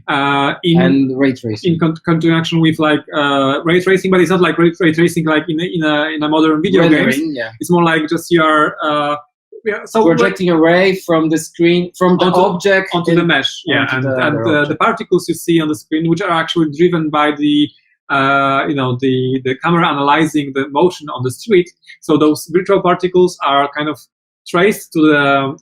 and ray tracing in conjunction with like ray tracing, but it's not like ray tracing like in a modern video game. Yeah. It's more like just you're projecting a ray from the screen, from the object onto the mesh. Yeah, and the particles you see on the screen, which are actually driven by the camera analyzing the motion on the street. So those virtual particles are kind of traced to the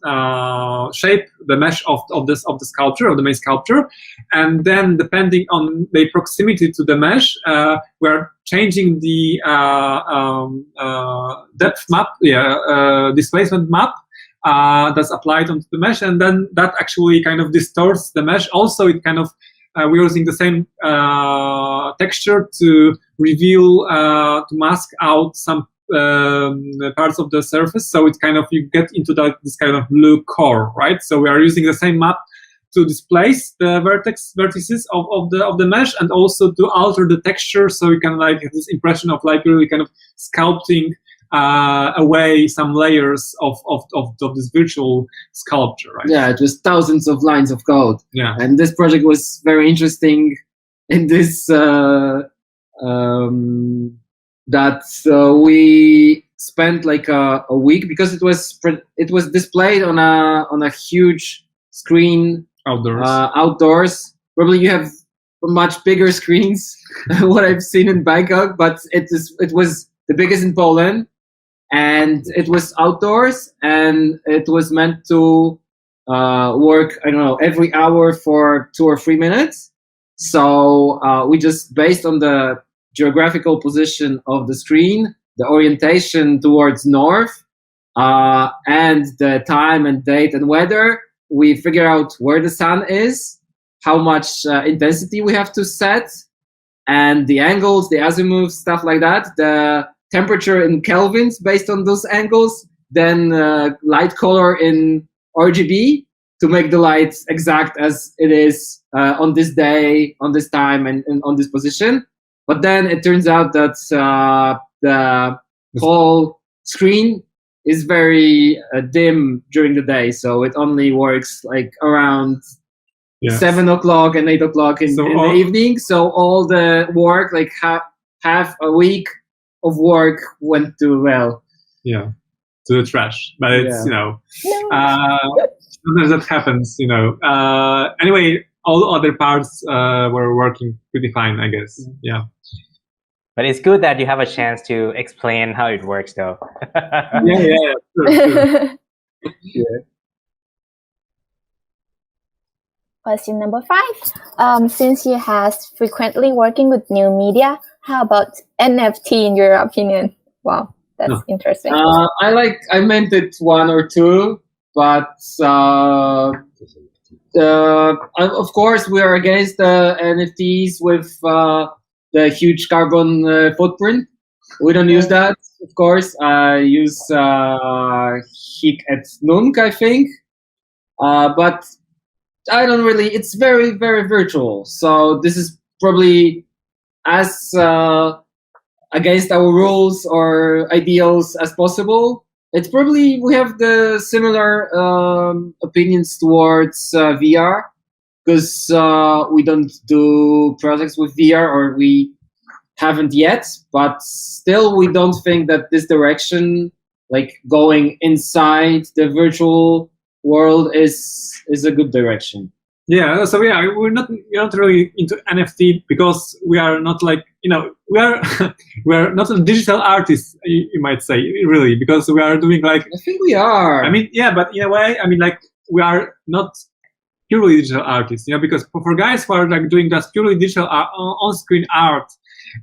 shape, the mesh of the sculpture, of the main sculpture, and then depending on the proximity to the mesh, we're changing the depth map, displacement map that's applied onto the mesh, and then that actually kind of distorts the mesh. Also, it kind of we're using the same texture to reveal, to mask out some parts of the surface, so it's kind of, you get into this kind of blue core, right? So we are using the same map to displace the vertices of the mesh, and also to alter the texture, so you can like have this impression of like really kind of sculpting away some layers of this virtual sculpture, right? Yeah, it was thousands of lines of code. Yeah, and this project was very interesting in this that we spent like a week, because it was displayed on a huge screen outdoors. Probably you have much bigger screens what I've seen in Bangkok, but it was the biggest in Poland, and it was outdoors, and it was meant to work, I don't know, every hour for 2 or 3 minutes. So we just, based on the geographical position of the screen, the orientation towards north, and the time and date and weather. We figure out where the sun is, how much intensity we have to set, and the angles, the azimuth, stuff like that. The temperature in kelvins based on those angles. Then light color in RGB to make the light exact as it is on this day, on this time, and on this position. But then it turns out that the whole screen is very dim during the day, so it only works like around 7 o'clock and 8 o'clock in the evening. So all the work, like half a week of work, went to to the trash. But it's sometimes that happens. Anyway, all other parts were working pretty fine, I guess. Yeah. But it's good that you have a chance to explain how it works, though. Sure. Question number 5. Since you has frequently working with new media, how about NFT in your opinion? Wow, that's interesting. I meant it 1 or 2, but of course we are against the NFTs with the huge carbon footprint. We don't use that, of course. I use Hic et Nunc, I think. But I don't really, it's very, very virtual. So this is probably as against our rules or ideals as possible. It's probably, we have the similar opinions towards VR, because we don't do projects with VR, or we haven't yet, but still we don't think that this direction, like going inside the virtual world, is a good direction. Yeah, so we're not really into NFT because we are not like, we are not a digital artists, you might say, really, because we are doing like, I think we are. I mean, yeah, but in a way, I mean, like, we are not purely digital artists, because for guys who are like doing just purely digital on-screen art,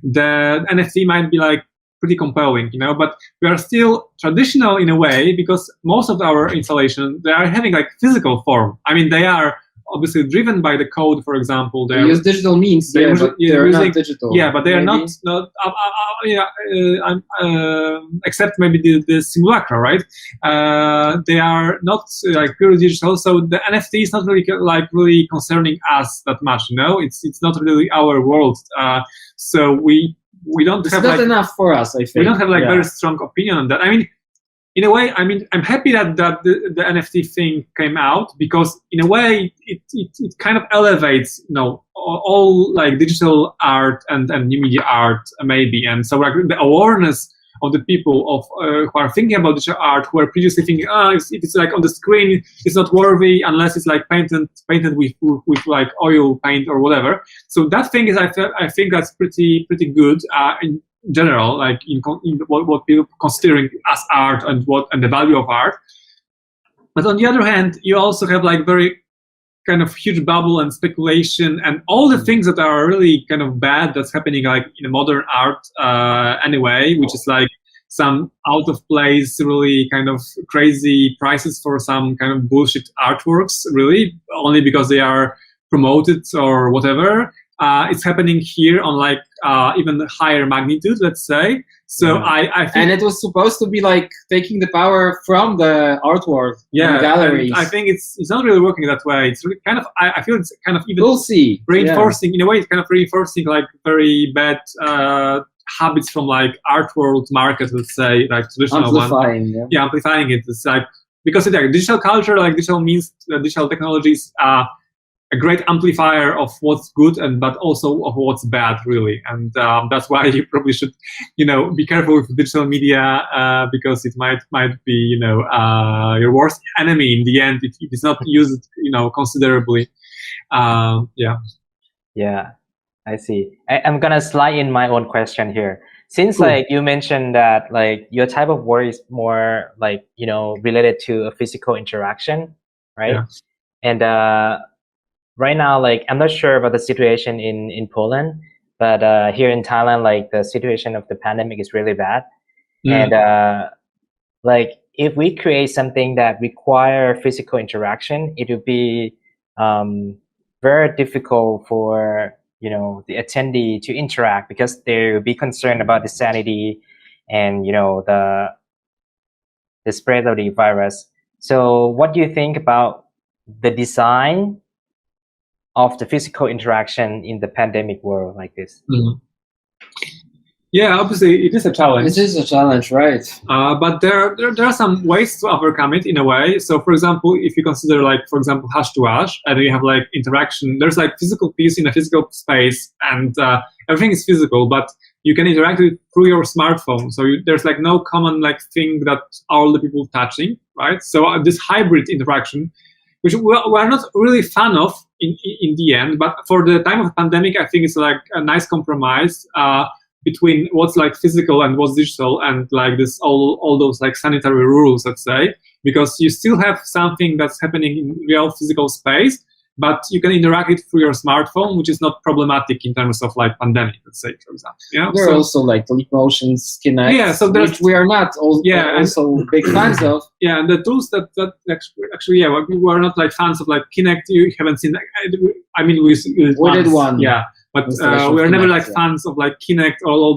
the NFT might be like pretty compelling, but we are still traditional in a way, because most of our installations, they are having like physical form. I mean, they are obviously driven by the code, for example. They use digital means, they're using, not digital. Yeah, but they are not except maybe the simulacra, right? They are not like purely digital, so the NFT is not really really concerning us that much. It's not really our world. So we don't it's have not enough for us, I think. We don't have like very strong opinion on that. I mean, in a way, I mean, I'm happy that the NFT thing came out, because in a way it kind of elevates, all like digital art and new media art maybe, and so like the awareness of the people of who are thinking about digital art, who are previously thinking, if it's like on the screen, it's not worthy unless it's like painted with like oil paint or whatever. So that thing is, I think that's pretty good in general, like in what people considering as art and the value of art. But on the other hand, you also have like very kind of huge bubble and speculation and all the things that are really kind of bad that's happening like in modern art anyway, which is like some out of place, really kind of crazy prices for some kind of bullshit artworks, really, only because they are promoted or whatever. It's happening here on like even higher magnitude, let's say. So I think, and it was supposed to be like taking the power from the artwork, from the galleries. I think it's not really working that way. It's really kind of, I feel it's kind of even we'll see. Reinforcing in a way. It's kind of reinforcing like very bad habits from like art world market, let's say, like traditional amplifying, one. Yeah, amplifying it. It's like, because digital culture, like digital means, digital technologies a great amplifier of what's good but also of what's bad, really. And that's why you probably should, be careful with digital media, because it might be, your worst enemy in the end if it is not used, considerably. Yeah, I see. I'm gonna slide in my own question here. Since like you mentioned that like your type of work is more like, related to a physical interaction, right? Yeah. And right now, like, I'm not sure about the situation in Poland, but here in Thailand, like, the situation of the pandemic is really bad. And like, if we create something that require physical interaction, it would be very difficult for the attendee to interact, because they will be concerned about the sanity and the spread of the virus. So what do you think about the design of the physical interaction in the pandemic world like this? Yeah, obviously it is a challenge. It is a challenge, right? But there are some ways to overcome it in a way. So, for example, if you consider, like, for example, hash to hash, and you have like interaction, there's like physical piece in a physical space, and everything is physical, but you can interact with through your smartphone. So there's like no common like thing that all the people touching, right? So this hybrid interaction, which we're not really fan of in the end, but for the time of the pandemic, I think it's like a nice compromise between what's like physical and what's digital, and like this all those like sanitary rules, let's say, because you still have something that's happening in real physical space, but you can interact it through your smartphone, which is not problematic in terms of like pandemic, let's say, for example. There are also like Leap Motions, Kinect, yeah, so which we are not also big fans of. Yeah, and the tools that actually, yeah, we were not like fans of like Kinect. You haven't seen. I mean, we did one. Yeah, but we are never like fans of like Kinect or all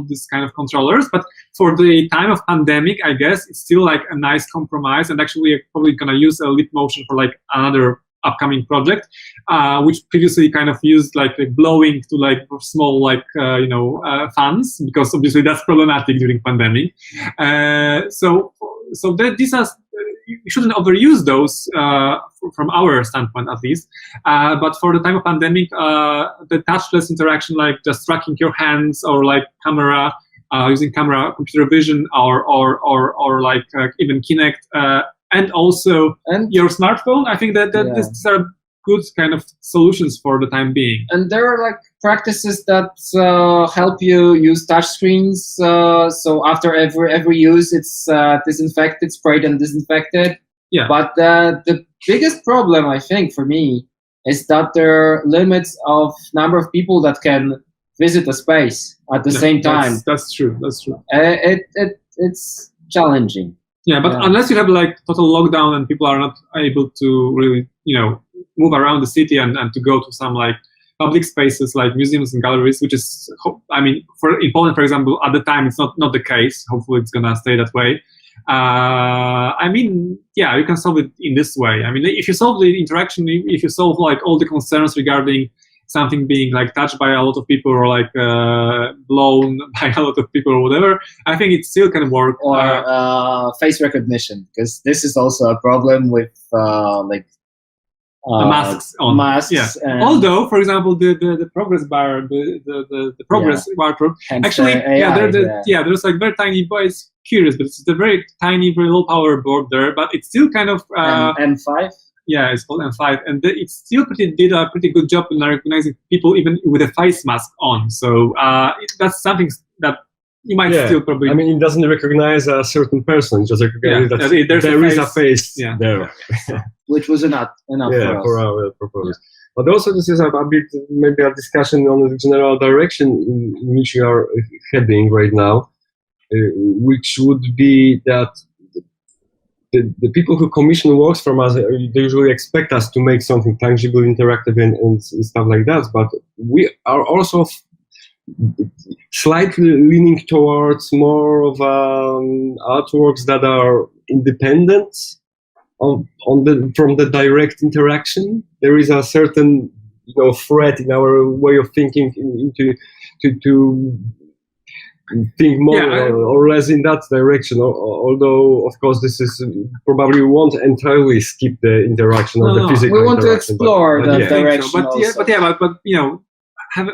this kind of controllers. But for the time of pandemic, I guess it's still like a nice compromise. And actually, we're probably gonna use a Leap Motion for like another upcoming project, which previously kind of used like blowing to like small like fans, because obviously that's problematic during pandemic. These are, you shouldn't overuse those from our standpoint at least. But for the time of pandemic, the touchless interaction, like just tracking your hands or like camera, using camera, computer vision, or like even Kinect. And also your smartphone. I think that these are good kind of solutions for the time being. And there are like practices that help you use touch screens. So after every use, it's disinfected, sprayed and disinfected. Yeah. But the biggest problem, I think, for me, is that there are limits of number of people that can visit a space at the same time. That's true. That's true. It's challenging. Yeah, but unless you have like total lockdown and people are not able to really, move around the city and to go to some like public spaces like museums and galleries, which is, I mean, in Poland, for example, at the time it's not the case. Hopefully it's gonna stay that way. I mean, yeah, you can solve it in this way. I mean, if you solve the interaction, if you solve like all the concerns regarding something being like touched by a lot of people or like blown by a lot of people or whatever, I think it still can work. Or face recognition, because this is also a problem with masks on. Masks. Yeah. Although, for example, the progress bar, the progress bar, actually, there's like very tiny, but it's curious, but it's a very tiny, very low power board there, but it's still kind of M5. Yeah, it's called M5, and it still did a pretty good job in recognizing people even with a face mask on. So that's something that you might still probably. I mean, it doesn't recognize a certain person; it just recognizes that there is a face there, which was enough for our purpose. But also, this is a bit maybe a discussion on the general direction in which we are heading right now, which would be that. The people who commission works from us, they usually expect us to make something tangible, interactive, and stuff like that. But we are also slightly leaning towards more of artworks that are independent from the direct interaction. There is a certain thread in our way of thinking to think more or less in that direction, although of course this is probably won't entirely skip the interaction of the physical. We want to explore that direction. But have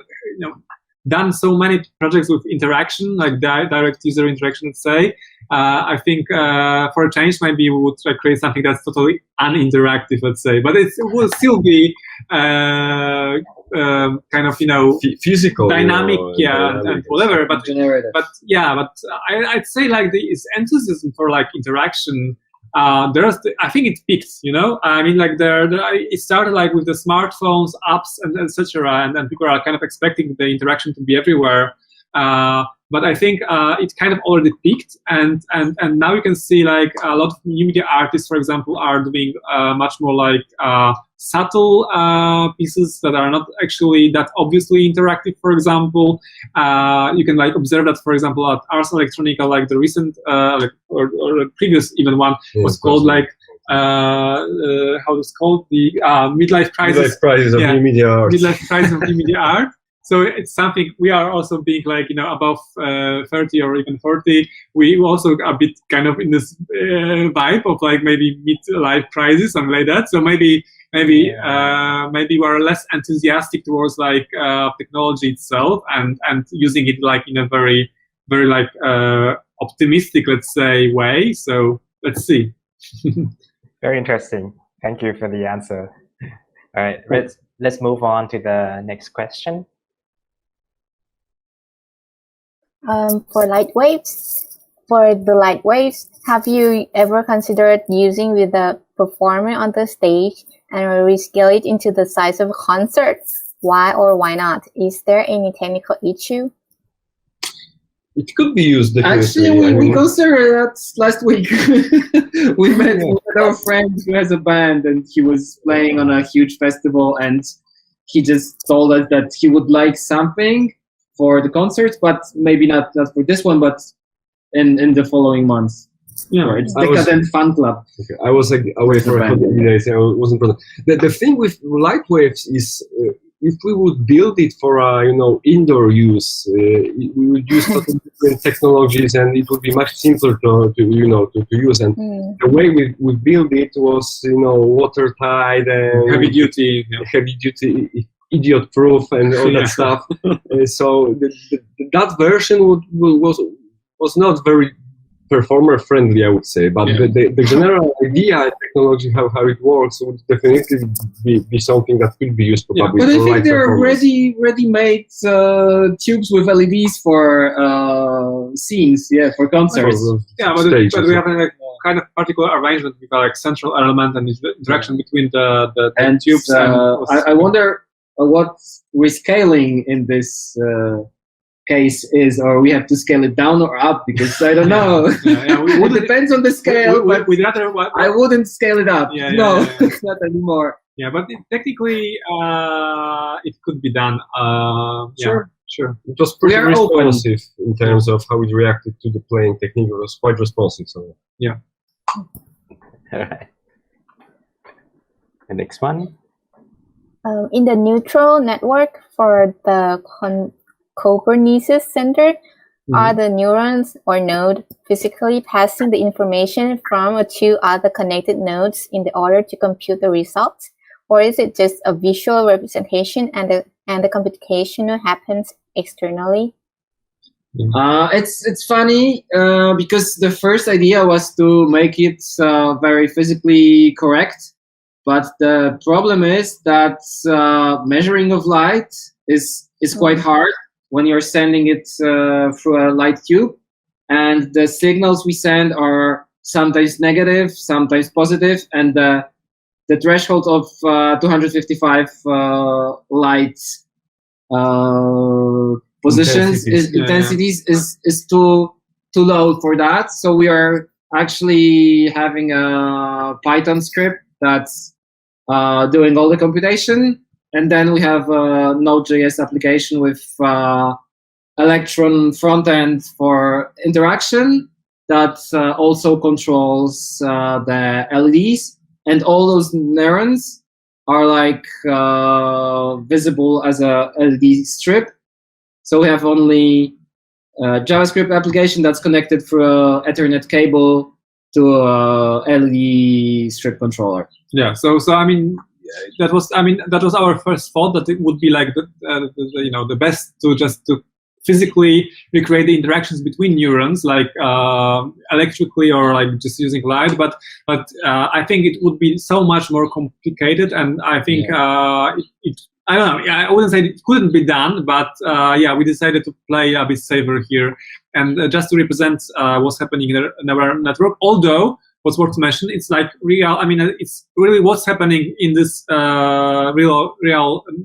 done so many projects with interaction, like direct user interaction, let's say. I think for a change, maybe we would create something that's totally uninteractive, let's say, but it will still be kind of physical, dynamic, and whatever. But I'd say like this enthusiasm for like interaction. I think it peaked. I mean, like it started like with the smartphones, apps, and etc. And people are kind of expecting the interaction to be everywhere. but I think it kind of already peaked, and now you can see like a lot of new media artists, for example, are doing much more like subtle pieces that are not actually that obviously interactive. For example, you can like observe that, for example, at Ars Electronica, like the recent or the previous even one was called like how it's called, the midlife crisis. Midlife crisis of new media art. Midlife crisis of new media art. So it's something we are also being like, above 30 or even 40. We also a bit kind of in this vibe of like maybe midlife crisis, something like that. So maybe we're less enthusiastic towards like technology itself and using it like in a very, very like optimistic, let's say, way. So let's see. Very interesting. Thank you for the answer. All right, let's move on to the next question. For the light waves, have you ever considered using with a performer on the stage and rescale it into the size of a concert? Why or why not? Is there any technical issue? It could be used definitely. Actually, we considered that last week. we met our friend who has a band, and he was playing on a huge festival, and he just told us that he would like something for the concert, but maybe not for this one, but in the following months. Yeah, it's Decadent Fan Club. Okay. I was like away for a couple of days. I wasn't present. The thing with light waves is if we would build it for indoor use, we would use totally different technologies, and it would be much simpler to use. And the way we built it was watertight and heavy duty, idiot proof and all that stuff. So that version was not very performer friendly, I would say, but the general idea, technology, how it works would definitely be something that could be used probably. But I think there are ready-made tubes with LEDs for scenes, for concerts. But we have a kind of particular arrangement with like central element and interaction between the tubes. I wonder what rescaling in this case is, or we have to scale it down or up, because I don't know. It depends on the scale. I wouldn't scale it up. Not anymore. Yeah, but technically it could be done. Sure. It was pretty responsive in terms of how it reacted to the playing technique. It was quite responsive. So yeah. All right. The next one. In the neutral network for the Kubernetes Center, are the neurons or node physically passing the information from two other connected nodes in order to compute the results, or is it just a visual representation and the computation happens externally? It's funny because the first idea was to make it very physically correct, but the problem is that measuring of light is quite hard when you're sending it through a light tube, and the signals we send are sometimes negative, sometimes positive, and the threshold of 255 light positions intensities is too low for that. So we are actually having a Python script that's doing all the computation. And then we have a Node.js application with Electron front end for interaction that also controls the LEDs. And all those neurons are like visible as a LED strip. So we have only a JavaScript application that's connected through an Ethernet cable to a LED strip controller. Yeah. So I mean, that was our first thought, that it would be like the best to physically recreate the interactions between neurons, like electrically or like just using light. But I think it would be so much more complicated, and I think I don't know. I wouldn't say it couldn't be done, but we decided to play a bit safer here, and just to represent what's happening in our network. Although what's worth to mention, it's like real. I mean, it's really what's happening in this real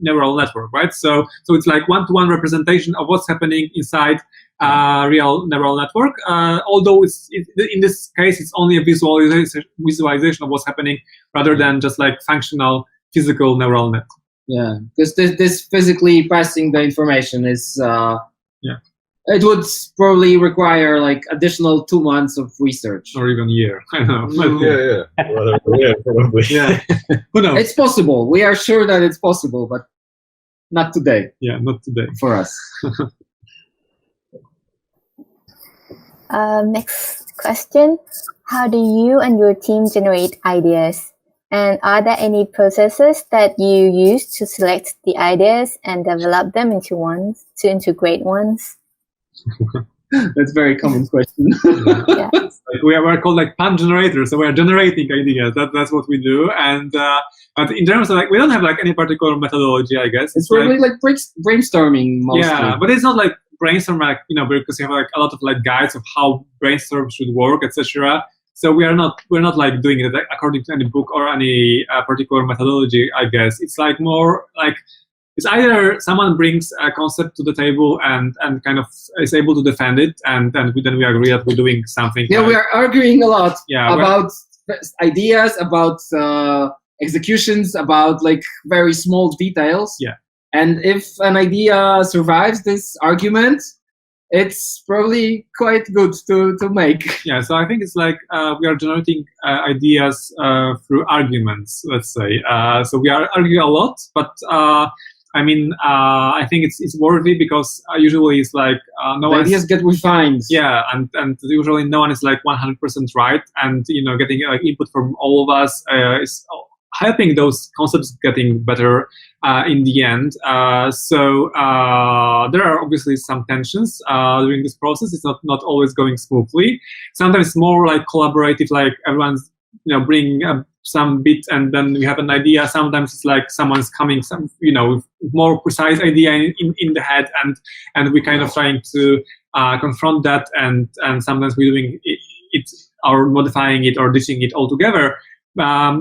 neural network, right? So it's like one-to-one representation of what's happening inside real neural network. Although in this case, it's only a visualization of what's happening rather than just like functional physical neural net. Yeah, because this physically passing the information is it would probably require like additional 2 months of research or even a year. I don't know. Probably. Yeah, who knows? It's possible. We are sure that it's possible, but not today. Yeah, not today for us. Next question. How do you and your team generate ideas? And are there any processes that you use to select the ideas and develop them into great ones? That's a very common question. Yeah. Like we're called like panGenerator, so we're generating ideas. That's what we do. And but in terms of like, we don't have like any particular methodology, I guess. It's really like brainstorming mostly. Yeah, but it's not like brainstorm, like, you know, because you have like a lot of like guides of how brainstorm should work, etc. So we're not like doing it according to any book or any particular methodology, I guess. It's like more like, it's either someone brings a concept to the table and kind of is able to defend it, and then we agree that we're doing something. Yeah, we are arguing a lot about ideas, about executions, about like very small details. Yeah. And if an idea survives this argument, it's probably quite good to make. Yeah, so I think it's like we are generating ideas through arguments, let's say. So we are arguing a lot, but I mean, I think it's worthy because usually it's like no one ideas get refined. Yeah, and usually no one is like 100% right, and you know, getting like input from all of us is helping those concepts getting better in the end. So there are obviously some tensions during this process. It's not always going smoothly. Sometimes more like collaborative, like everyone's, you know, bringing some bit and then we have an idea. Sometimes it's like someone's coming with more precise idea in the head, and we kind of trying to confront that, and sometimes we're doing it or modifying it or ditching it altogether.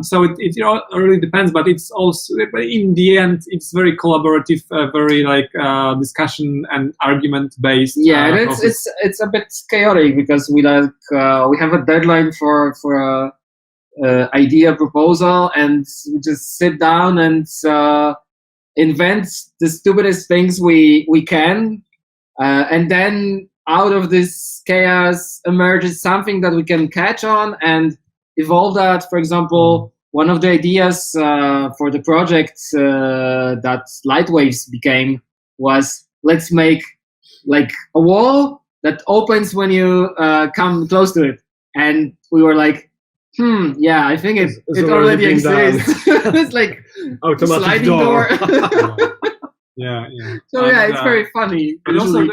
So it really depends, but it's also, in the end, it's very collaborative, very like discussion and argument based. Yeah, and it's a bit chaotic because we have a deadline for idea proposal, and we just sit down and invent the stupidest things we can, and then out of this chaos emerges something that we can catch on and evolve that. For example, one of the ideas for the project that Lightwaves became was, let's make like a wall that opens when you come close to it. And we were like, yeah, I think it already exists. It's like automatic sliding door. Yeah. So yeah, it's very funny. And also,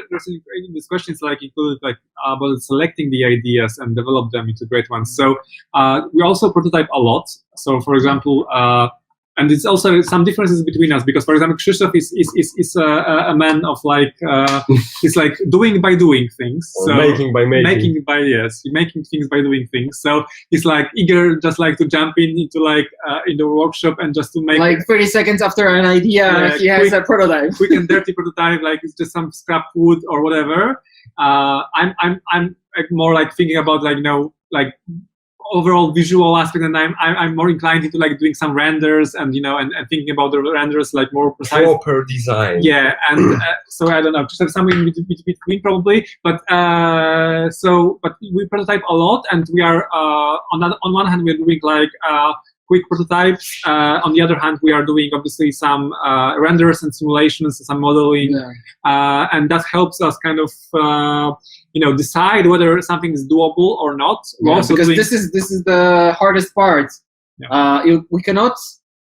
this question is like included like about selecting the ideas and develop them into great ones. So we also prototype a lot. So for example, and it's also some differences between us because, for example, Krzysztof is a man of like he's like doing by doing things. Or so making by making. Making things by doing things. So he's like eager, just like to jump into like in the workshop and just to make like 30 seconds after an idea, he has a prototype. Quick and dirty prototype, like it's just some scrap wood or whatever. I'm like more like thinking about like, you know, like overall visual aspect, and I'm more inclined into like doing some renders and, you know, and thinking about the renders like more precise. Proper design. Yeah, and so I don't know, just have something between probably, but but we prototype a lot, and we are on one hand we're doing like quick prototypes. On the other hand, we are doing obviously some renders and simulations, some modeling, and that helps us kind of decide whether something is doable or not. Yeah, because this is the hardest part. Yeah. We cannot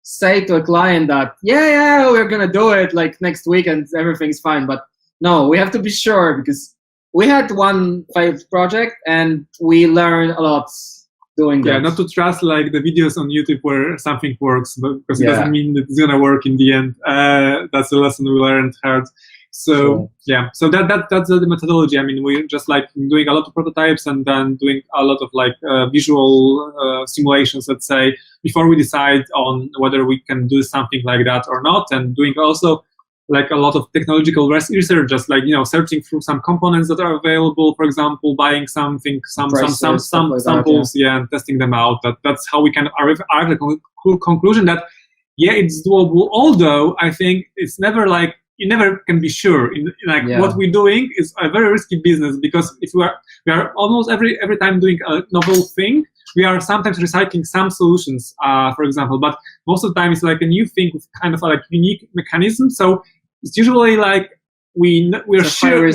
say to a client that we're gonna do it like next week and everything's fine. But no, we have to be sure, because we had one failed project and we learned a lot doing that. Yeah, not to trust like the videos on YouTube where something works, because it doesn't mean that it's gonna work in the end. That's the lesson we learned hard. So so that's the methodology. I mean, we're just like doing a lot of prototypes and then doing a lot of like visual simulations, let's say, before we decide on whether we can do something like that or not, and doing also like a lot of technological research, just like searching through some components that are available, for example, buying something, some samples, and testing them out. That's how we can arrive at the conclusion that it's doable. Although I think it's never like you never can be sure. What we're doing is a very risky business, because if we are almost every time doing a novel thing, we are sometimes recycling some solutions, for example, but most of the time it's like a new thing with kind of like unique mechanism. So it's usually like we're sure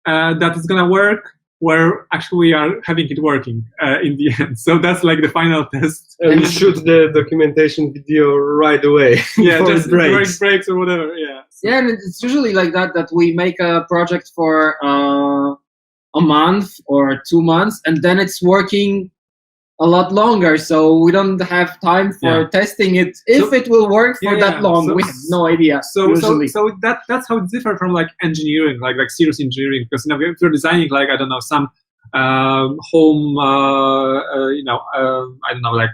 that it's gonna work, where actually we are having it working in the end. So that's like the final test. And you shoot the documentation video right away. Just breaks or whatever. Yeah, and it's usually like that we make a project for a month or 2 months, and then it's working a lot longer, so we don't have time for testing it if it will work for that long. So, we have no idea. So that's how it's different from like engineering, like serious engineering, because if you're designing like I don't know some home I don't know like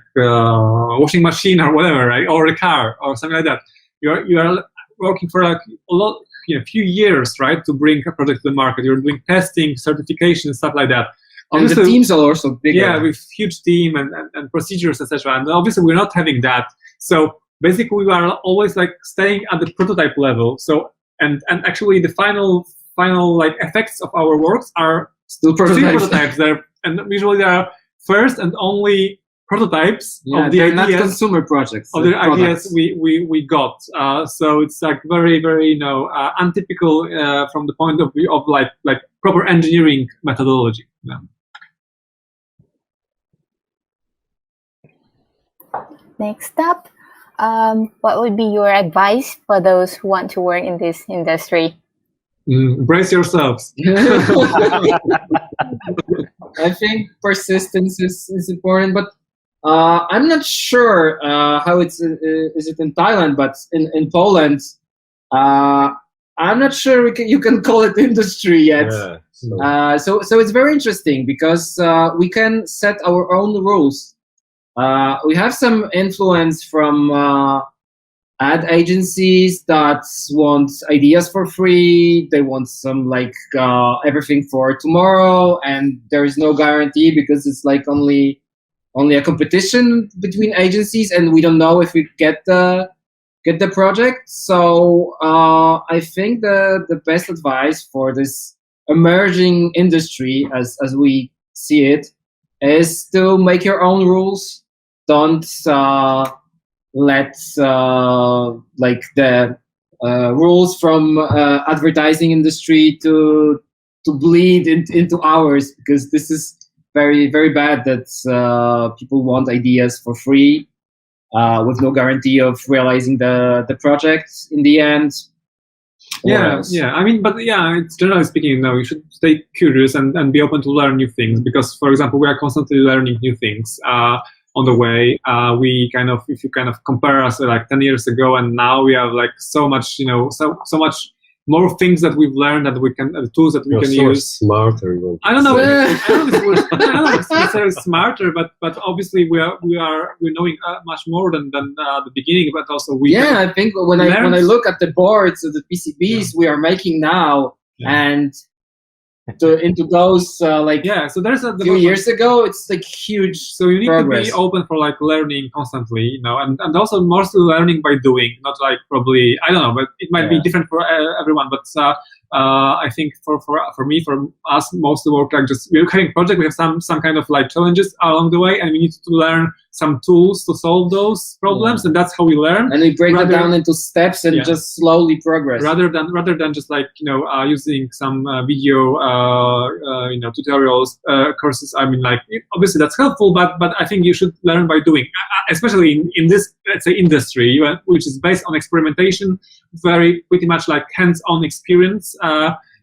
washing machine or whatever, right, or a car or something like that, you are working for like a lot, few years, right, to bring a product to the market. You're doing testing, certification, stuff like that. And the teams are also bigger. Yeah, with huge team and procedures, etc. And obviously we're not having that. So basically we are always like staying at the prototype level. So and actually the final like effects of our works are still prototypes. There, and usually they are first and only prototypes of the ideas, not consumer projects. Of the ideas we got. So it's like very, very untypical from the point of view of like proper engineering methodology. Next up, what would be your advice for those who want to work in this industry? Brace yourselves. I think persistence is important, but I'm not sure how is it in Thailand, but in Poland, I'm not sure you can call it industry yet. So it's very interesting because we can set our own rules. We have some influence from ad agencies that want ideas for free. They want some like everything for tomorrow, and there is no guarantee because it's like only a competition between agencies, and we don't know if we get the project. So I think the best advice for this emerging industry, as we see it, is to make your own rules. Don't let like the rules from advertising industry to bleed into ours, because this is very, very bad that people want ideas for free with no guarantee of realizing the project in the end. I mean, but it's generally speaking, you should stay curious and be open to learn new things, because, for example, we are constantly learning new things on the way. If you kind of compare us like 10 years ago and now, we have like so much, so much more things that we've learned that we can, tools that we can use. Smarter. I don't know. I don't know if it's necessarily smarter, but obviously we're knowing much more than the beginning. But also I think when I look at the boards of the PCBs we are making now and into those so there's a few years ago, it's like huge. So you need progress. to be open for like learning constantly, and also mostly learning by doing, not like probably, I don't know, but it might be different for everyone. But I think for me, for us, mostly work like just we're having project. We have some kind of like challenges along the way, and we need to learn some tools to solve those problems, and that's how we learn. And we break it down into steps and just slowly progress. Rather than just like using some video tutorials, courses. I mean, like obviously that's helpful, but I think you should learn by doing, especially in this, let's say, industry, which is based on experimentation, very pretty much like hands-on experience.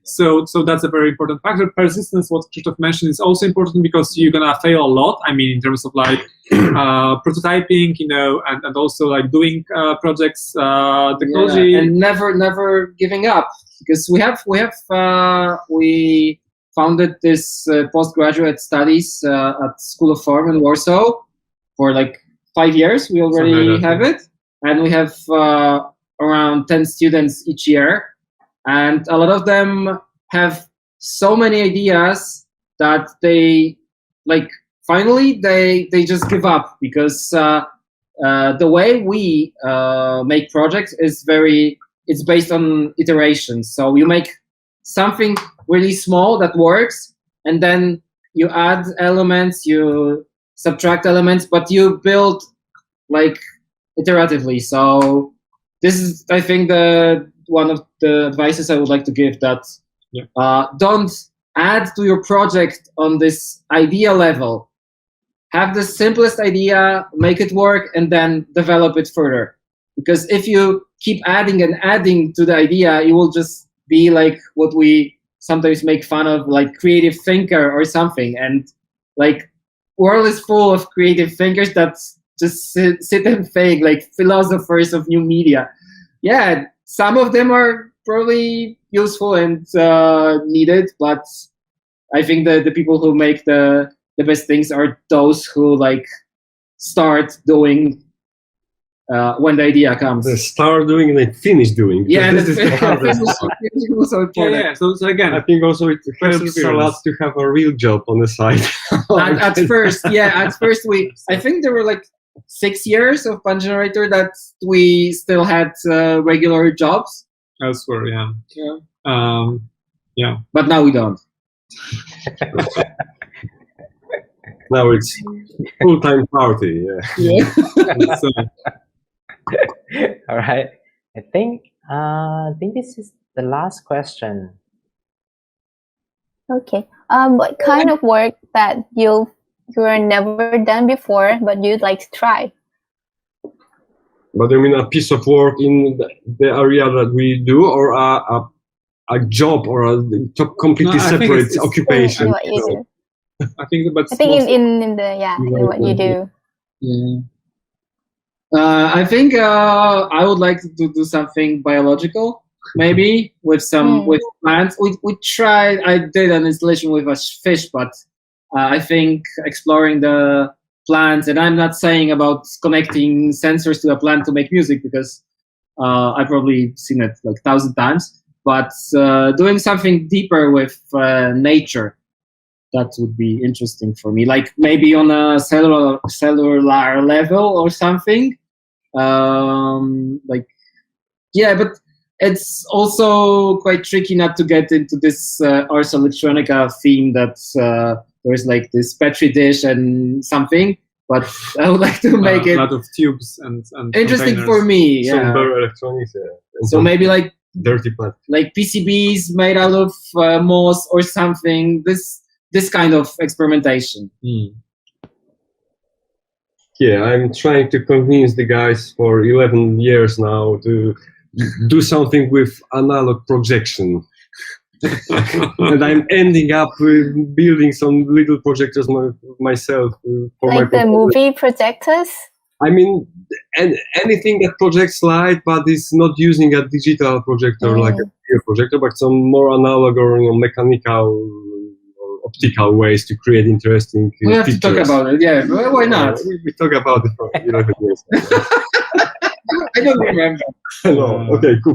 So that's a very important factor. Persistence, what Krzysztof mentioned, is also important because you're gonna fail a lot. I mean, in terms of like prototyping, and also like doing projects, technology, and never giving up, because we founded this postgraduate studies at School of Form in Warsaw for like 5 years. We already have it, and we have around 10 students each year, and a lot of them have so many ideas that they finally they just give up, because the way we make projects is it's based on iterations. So you make something really small that works, and then you add elements, you subtract elements, but you build iteratively. So this is, I think, one of the advices I would like to give, that don't add to your project on this idea level. Have the simplest idea, make it work, and then develop it further. Because if you keep adding and adding to the idea, it will just be like what we sometimes make fun of, like creative thinker or something. And world is full of creative thinkers that just sit and think, like philosophers of new media. Yeah, some of them are probably useful and needed, but I think the people who make the best things are those who start doing when the idea comes. They start doing and they finish doing. Yeah, this is the hardest part. So again, I think also it helps a lot to have a real job on the side. At first, I think there were 6 years of panGenerator that we still had regular jobs elsewhere. Yeah. But now we don't. Now it's full-time party. Yeah. So, all right. I think this is the last question. Okay. What kind of work that you've never done before, but you'd like to try? But I mean, a piece of work in the area that we do, or a job, or a completely separate occupation. In what you do. I think, but I think in what you do. Yeah. I think I would like to do something biological, maybe with plants. We tried. I did an installation with a fish, but I think exploring the plants, and I'm not saying about connecting sensors to a plant to make music, because I've probably seen it 1,000 times. But doing something deeper with nature, that would be interesting for me. Maybe on a cellular level or something. But it's also quite tricky not to get into this Ars Electronica theme that there's this petri dish and something. But I would like to make it a lot of tubes and interesting containers. for me. Yeah. Some bare electronics. So maybe dirty plant. PCBs made out of moss or something. This kind of experimentation. Yeah, I'm trying to convince the guys for 11 years now to do something with analog projection. And I'm ending up with building some little projectors myself for my the movie projectors? I mean, anything that projects light, but is not using a digital projector like a video projector, but some more analog or mechanical or optical ways to create interesting we have pictures. To talk about it. Yeah, why not? We talk about it for 11 years. I don't remember. No, okay, cool.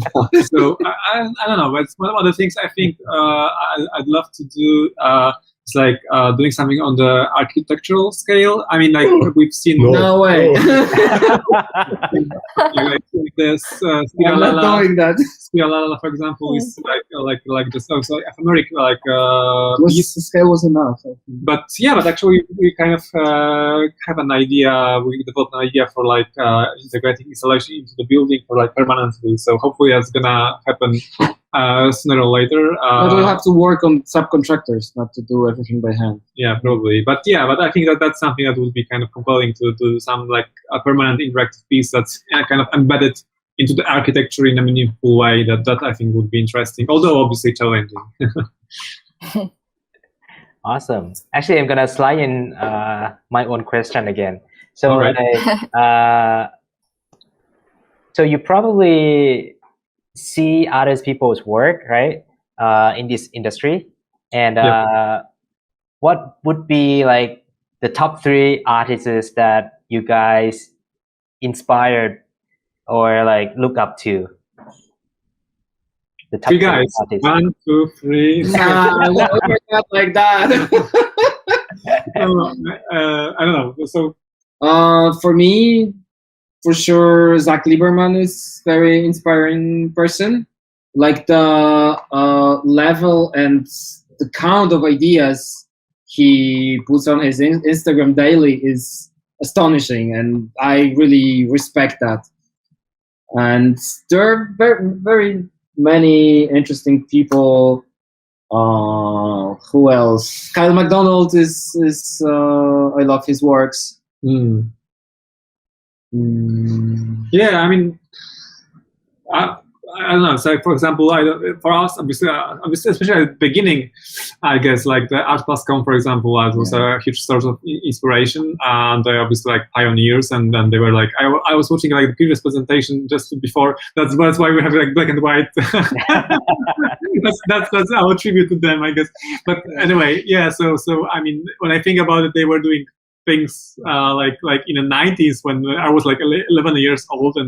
So I don't know, but one of the things I think I'd love to do is doing something on the architectural scale. I mean, we've seen. No way. This I'm not doing that. Spiralala, for example, is just also ephemeric, The scale was enough. But actually we kind of have an idea. We developed an idea for integrating installation into the building for permanently. So hopefully that's gonna happen sooner or later. But we'll have to work on subcontractors, not to do everything by hand. Yeah, probably. But I think that's something that would be kind of compelling to do some a permanent interactive piece that's kind of embedded into the architecture in a meaningful way. That I think would be interesting, although obviously challenging. Awesome. Actually, I'm gonna slide in my own question again. So, All right. So you probably see other people's work, right, in this industry, and what would be the top 3 artists that you guys inspired or like look up to? The top Three guys. artists. 1, 2, 3. Nah, we're not like that. I don't know. So For me, for sure, Zach Lieberman is very inspiring person. Like the level and the count of ideas he puts on his Instagram daily is astonishing, and I really respect that. And there are very, very many interesting people. Who else? Kyle MacDonald is I love his works. yeah, I mean, I don't know. So, for example, for us, obviously, especially at the beginning, I guess, like the Art+Com, for example, that was a huge source of inspiration, and they obviously like pioneers. And then they were like, I was watching like the previous presentation just before. That's why we have like black and white. that's our tribute to them, I guess. But anyway, yeah. So I mean, when I think about it, they were doing things like in the 90s when I was like 11 years old, and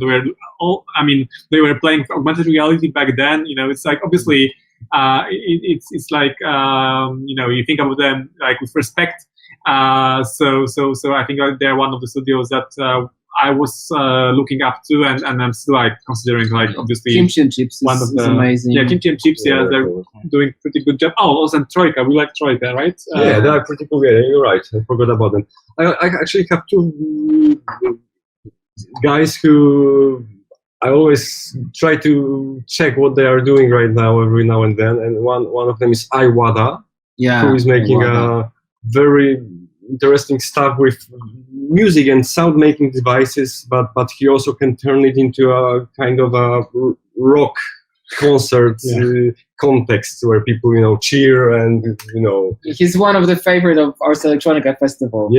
they were playing augmented reality back then. You know, it's like obviously it's like you think about them like with respect. So I think they're one of the studios that I was looking up to, and I'm still like considering like obviously Kimchi and Chips one of the amazing. Yeah, Kimchi and Chips. Yeah, they're doing pretty good job. Oh, also Troika. We like Troika, right? Yeah, they are pretty cool. Yeah, you're right. I forgot about them. I actually have two guys who I always try to check what they are doing right now every now and then, and one of them is Iwada, who is making a very interesting stuff with music and sound making devices, but he also can turn it into a kind of a rock concert context where people cheer, and he's one of the favorite of Ars Electronica Festival.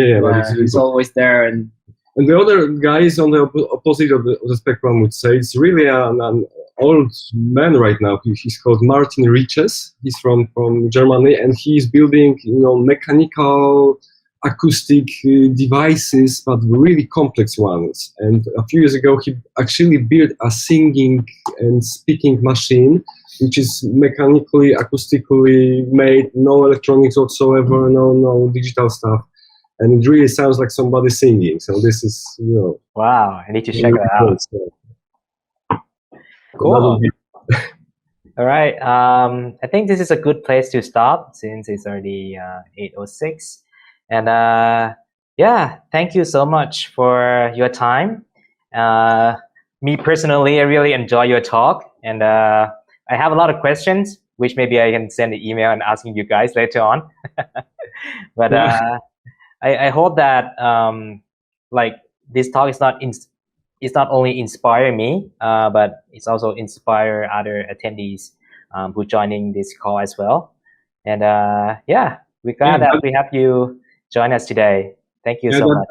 He's always there. And the other guy is on the opposite of the spectrum, I would say. It's really an old man right now. He's called Martin Riches. He's from Germany, and he's building mechanical acoustic devices, but really complex ones. And a few years ago, he actually built a singing and speaking machine, which is mechanically, acoustically made, no electronics whatsoever, no digital stuff. And it really sounds like somebody singing. So this is, wow, I need to check that out. Cool. All right. I think this is a good place to stop since it's already 8:06. And thank you so much for your time. Me personally, I really enjoy your talk, and I have a lot of questions, which maybe I can send an email and asking you guys later on. But I hope that like this talk is not only inspire me, but it's also inspire other attendees who joining this call as well. And we're glad that we have you join us today. Thank you so much.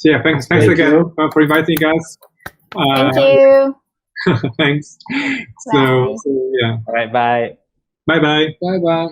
Yeah, thanks again for inviting us. Thank you. Thanks. Bye. So yeah. All right, bye. Bye. bye.